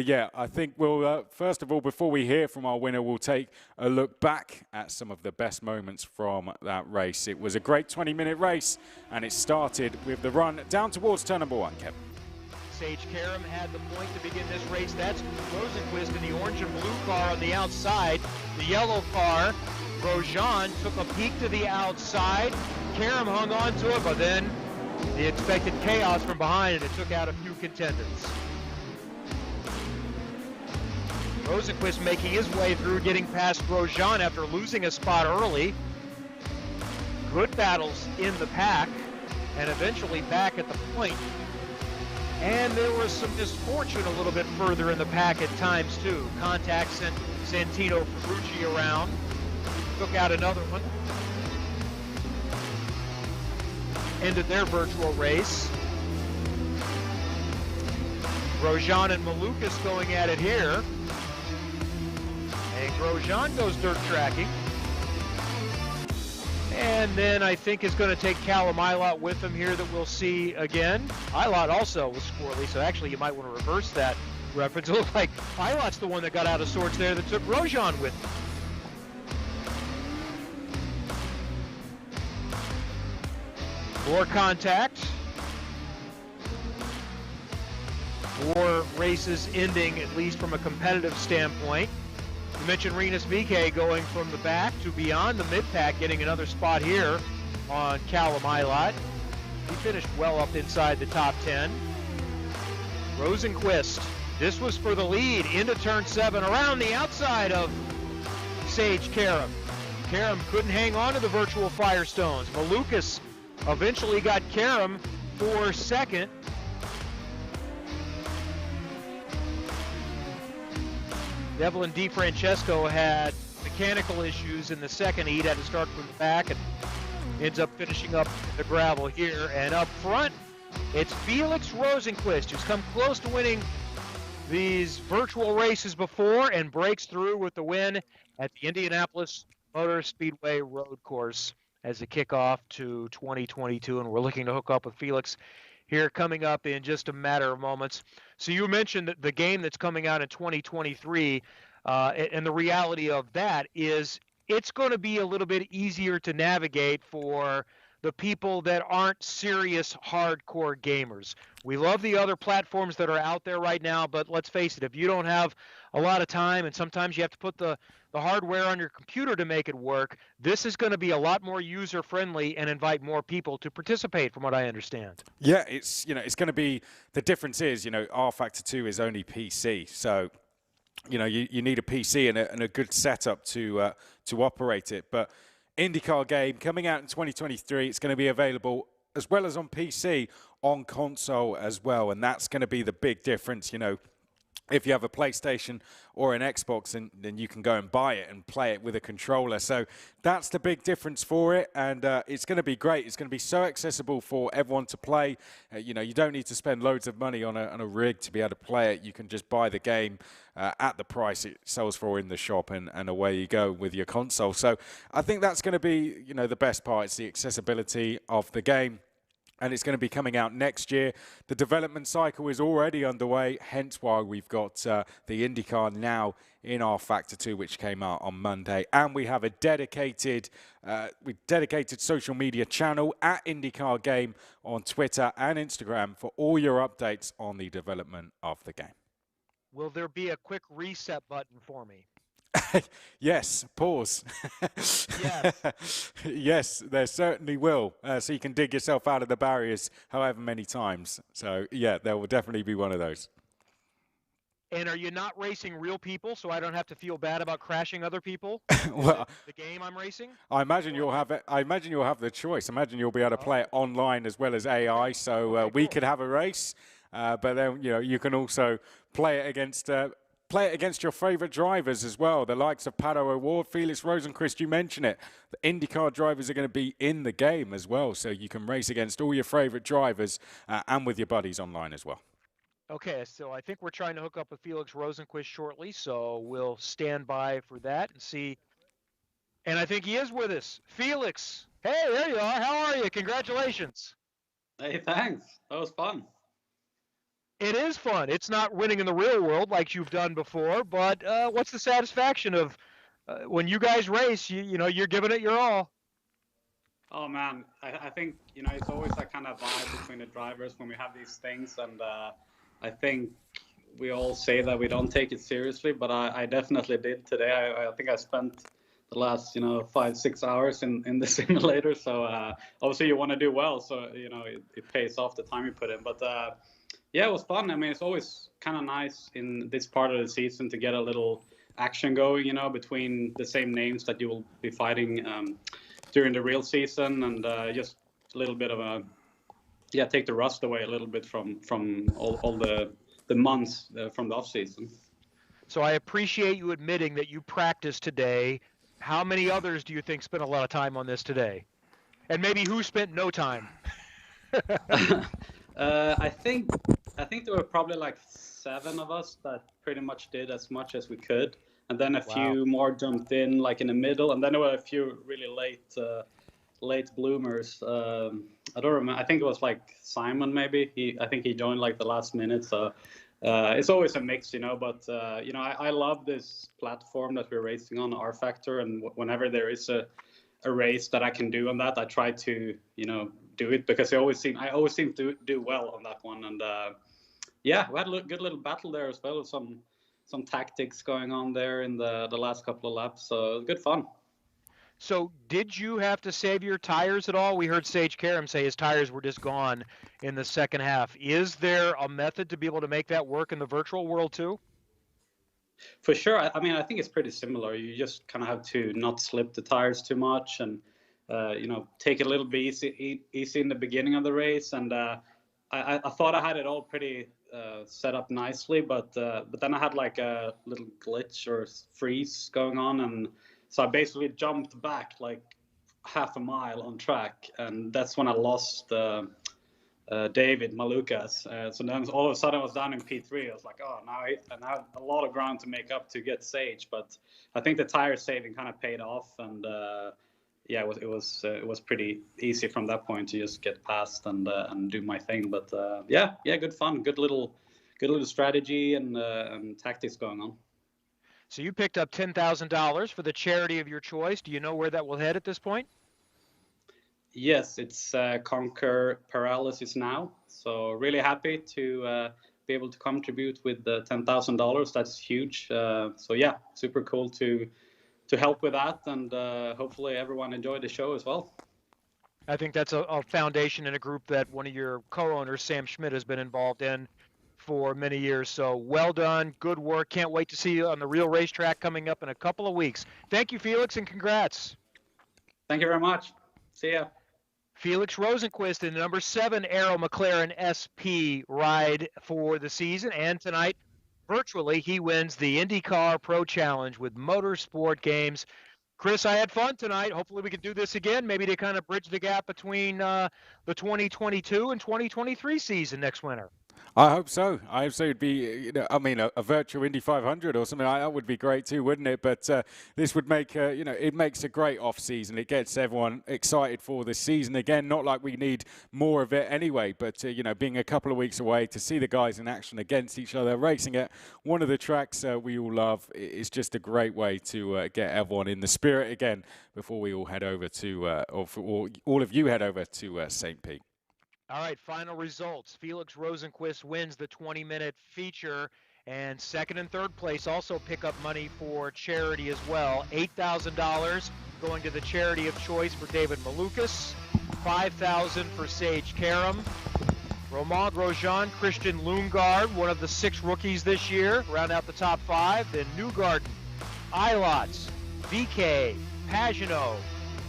yeah, I think we'll, first of all, before we hear from our winner, we'll take a look back at some of the best moments from that race. It was a great 20-minute race, and it started with the run down towards turn number 1, Kevin. Sage Karam had the point to begin this race. That's Rosenqvist in the orange and blue car on the outside. The yellow car, Grosjean, took a peek to the outside. Karam hung on to it, but then the expected chaos from behind, and it took out a few contenders. Rosenqvist making his way through, getting past Grosjean after losing a spot early. Good battles in the pack, and eventually back at the point. And there was some misfortune a little bit further in the pack at times, too. Contact sent Santino Ferrucci around. Took out another one. Ended their virtual race. Grosjean and Malukas going at it here. And Grosjean goes dirt tracking. And then I think is going to take Callum Ilott with him here that we'll see again. Ilott also was squirrely, so actually you might want to reverse that reference. It looked like Ilott's the one that got out of sorts there that took Grosjean with him. More contact. More races ending, at least from a competitive standpoint. You mentioned Rinus VeeKay going from the back to beyond the mid-pack, getting another spot here on Callum Ilott. He finished well up inside the top 10. Rosenqvist, this was for the lead into turn 7, around the outside of Sage Karam. Karam couldn't hang on to the virtual Firestones. Malukas eventually got Karam for second. Devlin DiFrancesco had mechanical issues in the second heat, had to start from the back, and ends up finishing up the gravel here. And up front, it's Felix Rosenqvist, who's come close to winning these virtual races before and breaks through with the win at the Indianapolis Motor Speedway Road Course as a kickoff to 2022. And we're looking to hook up with Felix here coming up in just a matter of moments. So you mentioned that the game that's coming out in 2023, and the reality of that is it's going to be a little bit easier to navigate for the people that aren't serious hardcore gamers. We love the other platforms that are out there right now, but let's face it, if you don't have a lot of time, and sometimes you have to put the hardware on your computer to make it work, this is going to be a lot more user-friendly and invite more people to participate, from what I understand. Yeah, it's going to be, the difference is, R Factor 2 is only PC, so you need a PC and a good setup to operate it. But IndyCar game coming out in 2023, it's going to be available as well as on PC, on console as well, and that's going to be the big difference. If you have a PlayStation or an Xbox, then you can go and buy it and play it with a controller. So that's the big difference for it, and it's going to be great. It's going to be so accessible for everyone to play. You don't need to spend loads of money on a rig to be able to play it. You can just buy the game at the price it sells for in the shop, and away you go with your console. So I think that's going to be, the best part. It's the accessibility of the game. And it's going to be coming out next year. The development cycle is already underway, hence why we've got the IndyCar now in R Factor 2, which came out on Monday. And we have a dedicated social media channel at IndyCar Game on Twitter and Instagram for all your updates on the development of the game. Will there be a quick reset button for me? Yes, pause. Yes. Yes, there certainly will. So you can dig yourself out of the barriers however many times. So, yeah, there will definitely be one of those. And are you not racing real people, so I don't have to feel bad about crashing other people? Well, the game I'm racing? I imagine you'll have it. I imagine you'll have the choice. I imagine you'll be able to play it online as well as AI. So Okay, we cool. could have a race, but then you can also play it against. Play it against your favourite drivers as well, the likes of Pato O'Ward, Felix Rosenqvist, you mentioned it. The IndyCar drivers are going to be in the game as well, so you can race against all your favourite drivers and with your buddies online as well. Okay, so I think we're trying to hook up with Felix Rosenqvist shortly, so we'll stand by for that and see And I think he is with us. Felix. Hey, there you are. How are you? Congratulations. Hey, thanks. That was fun. It is fun. It's not winning in the real world like you've done before, but what's the satisfaction of when you guys race, you know, you're giving it your all? Oh man, I think, you know, it's always that kind of vibe between the drivers when we have these things, and I think we all say that we don't take it seriously, but I definitely did today. I think I spent the last, you know, 5-6 hours in the simulator, so obviously you want to do well, so, you know, it pays off the time you put in. But yeah, it was fun. I mean, it's always kind of nice in this part of the season to get a little action going, you know, between the same names that you will be fighting during the real season, and just a little bit of a, yeah, take the rust away a little bit from all the months from the off season. So I appreciate you admitting that you practiced today. How many others do you think spent a lot of time on this today? And maybe who spent no time? I think there were probably like 7 of us that pretty much did as much as we could, and then a few more jumped in like in the middle, and then there were a few really late bloomers. I don't remember. I think it was like Simon maybe. I think he joined like the last minute. So it's always a mix, you know. But you know, I love this platform that we're racing on, R Factor, and whenever there is a race that I can do on that, I try to, you know, do it, because I always seem to do well on that one. And yeah, we had a good little battle there as well, with some tactics going on there in the last couple of laps. So it was good fun. So did you have to save your tires at all? We heard Sage Karam say his tires were just gone in the second half. Is there a method to be able to make that work in the virtual world too? For sure. I mean, I think it's pretty similar. You just kind of have to not slip the tires too much, and you know, take it a little bit easy in the beginning of the race. And I thought I had it all pretty set up nicely, but then I had like a little glitch or freeze going on, and so I basically jumped back like half a mile on track, and that's when I lost David Malukas. So then all of a sudden I was down in P3. I was like, oh, now I have a lot of ground to make up to get Sage, but I think the tire saving kind of paid off, and yeah, it was pretty easy from that point to just get past and do my thing. But yeah, good fun, good little strategy and tactics going on. So you picked up $10,000 for the charity of your choice. Do you know where that will head at this point? Yes, it's Conquer Paralysis Now. So really happy to be able to contribute with the $10,000. That's huge. So yeah, super cool to help with that, and hopefully everyone enjoyed the show as well. I think that's a foundation and a group that one of your co-owners, Sam Schmidt, has been involved in for many years. So well done, good work. Can't wait to see you on the real racetrack coming up in a couple of weeks. Thank you, Felix, and congrats. Thank you very much. See ya. Felix Rosenqvist in the number 7 Aero McLaren SP ride for the season, and tonight, virtually, he wins the INDYCAR Pro Challenge with Motorsport Games. Chris, I had fun tonight. Hopefully we can do this again, maybe to kind of bridge the gap between the 2022 and 2023 season next winter. I hope so. I hope so. It'd be, you know, I mean, a virtual Indy 500 or something like that would be great too, wouldn't it? But this would make, you know, it makes a great off season. It gets everyone excited for this season again. Not like we need more of it anyway, but you know, being a couple of weeks away to see the guys in action against each other, racing at one of the tracks we all love, is just a great way to get everyone in the spirit again before we all head over to, or all of you head over to St. Pete. All right, final results. Felix Rosenqvist wins the 20-minute feature, and second and third place also pick up money for charity as well. $8,000 going to the charity of choice for David Malukas, $5,000 for Sage Karam, Romain Grosjean, Christian Lundgaard, one of the 6 rookies this year, round out the top 5. Then Newgarden, Ilots, VK, Pagano,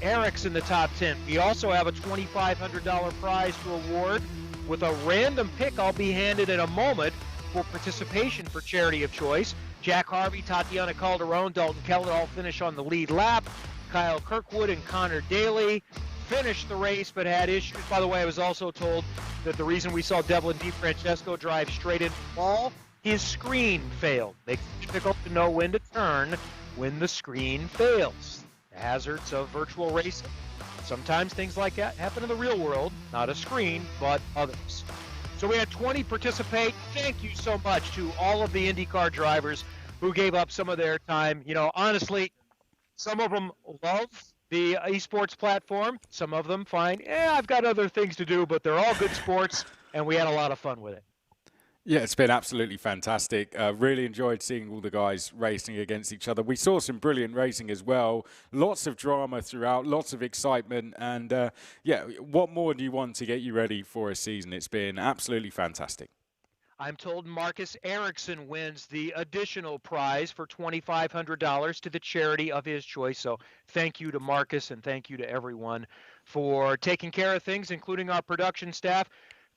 Eric's in the top 10. We also have a $2,500 prize to award with a random pick I'll be handed in a moment for participation for charity of choice. Jack Harvey, Tatiana Calderon, Dalton Kellett all finish on the lead lap. Kyle Kirkwood and Connor Daly finished the race but had issues. By the way, I was also told that the reason we saw Devlin DiFrancesco drive straight into the wall, his screen failed. Makes it difficult to know when to turn when the screen fails. hazards of virtual racing. Sometimes things like that happen in the real world, not a screen, but others. So we had 20 participate. Thank you so much to all of the IndyCar drivers who gave up some of their time. You know, honestly, some of them love the esports platform. Some of them find, I've got other things to do, but they're all good sports, and we had a lot of fun with it. Yeah, it's been absolutely fantastic. Really enjoyed seeing all the guys racing against each other. We saw some brilliant racing as well. Lots of drama throughout, lots of excitement. And yeah, what more do you want to get you ready for a season? It's been absolutely fantastic. I'm told Marcus Ericsson wins the additional prize for $2,500 to the charity of his choice. So thank you to Marcus, and thank you to everyone for taking care of things, including our production staff.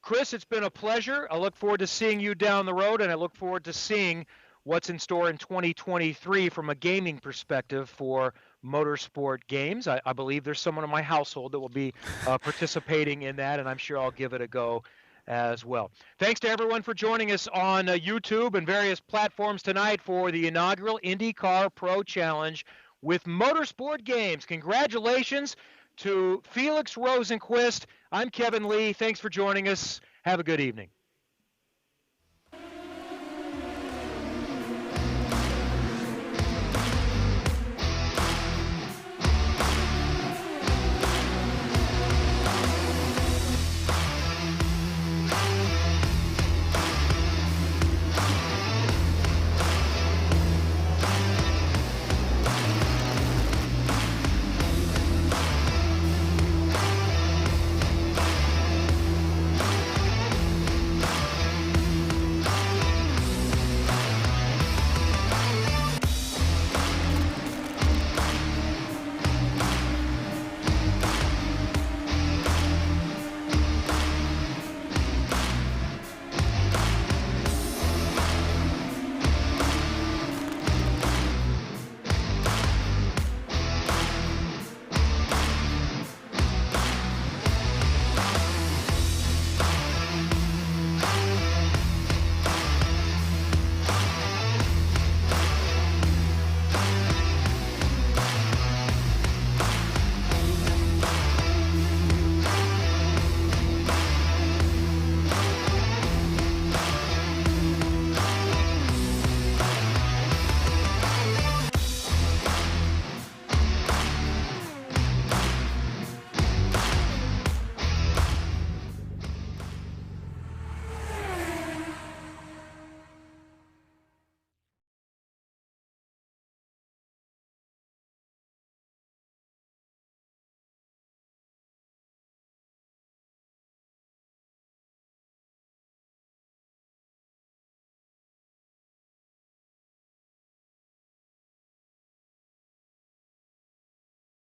Chris, it's been a pleasure. I look forward to seeing you down the road, and I look forward to seeing what's in store in 2023 from a gaming perspective for motorsport games. I believe there's someone in my household that will be participating in that, and I'm sure I'll give it a go as well. Thanks to everyone for joining us on YouTube and various platforms tonight for the inaugural IndyCar Pro Challenge with Motorsport Games. Congratulations to Felix Rosenquist. I'm Kevin Lee. Thanks for joining us. Have a good evening.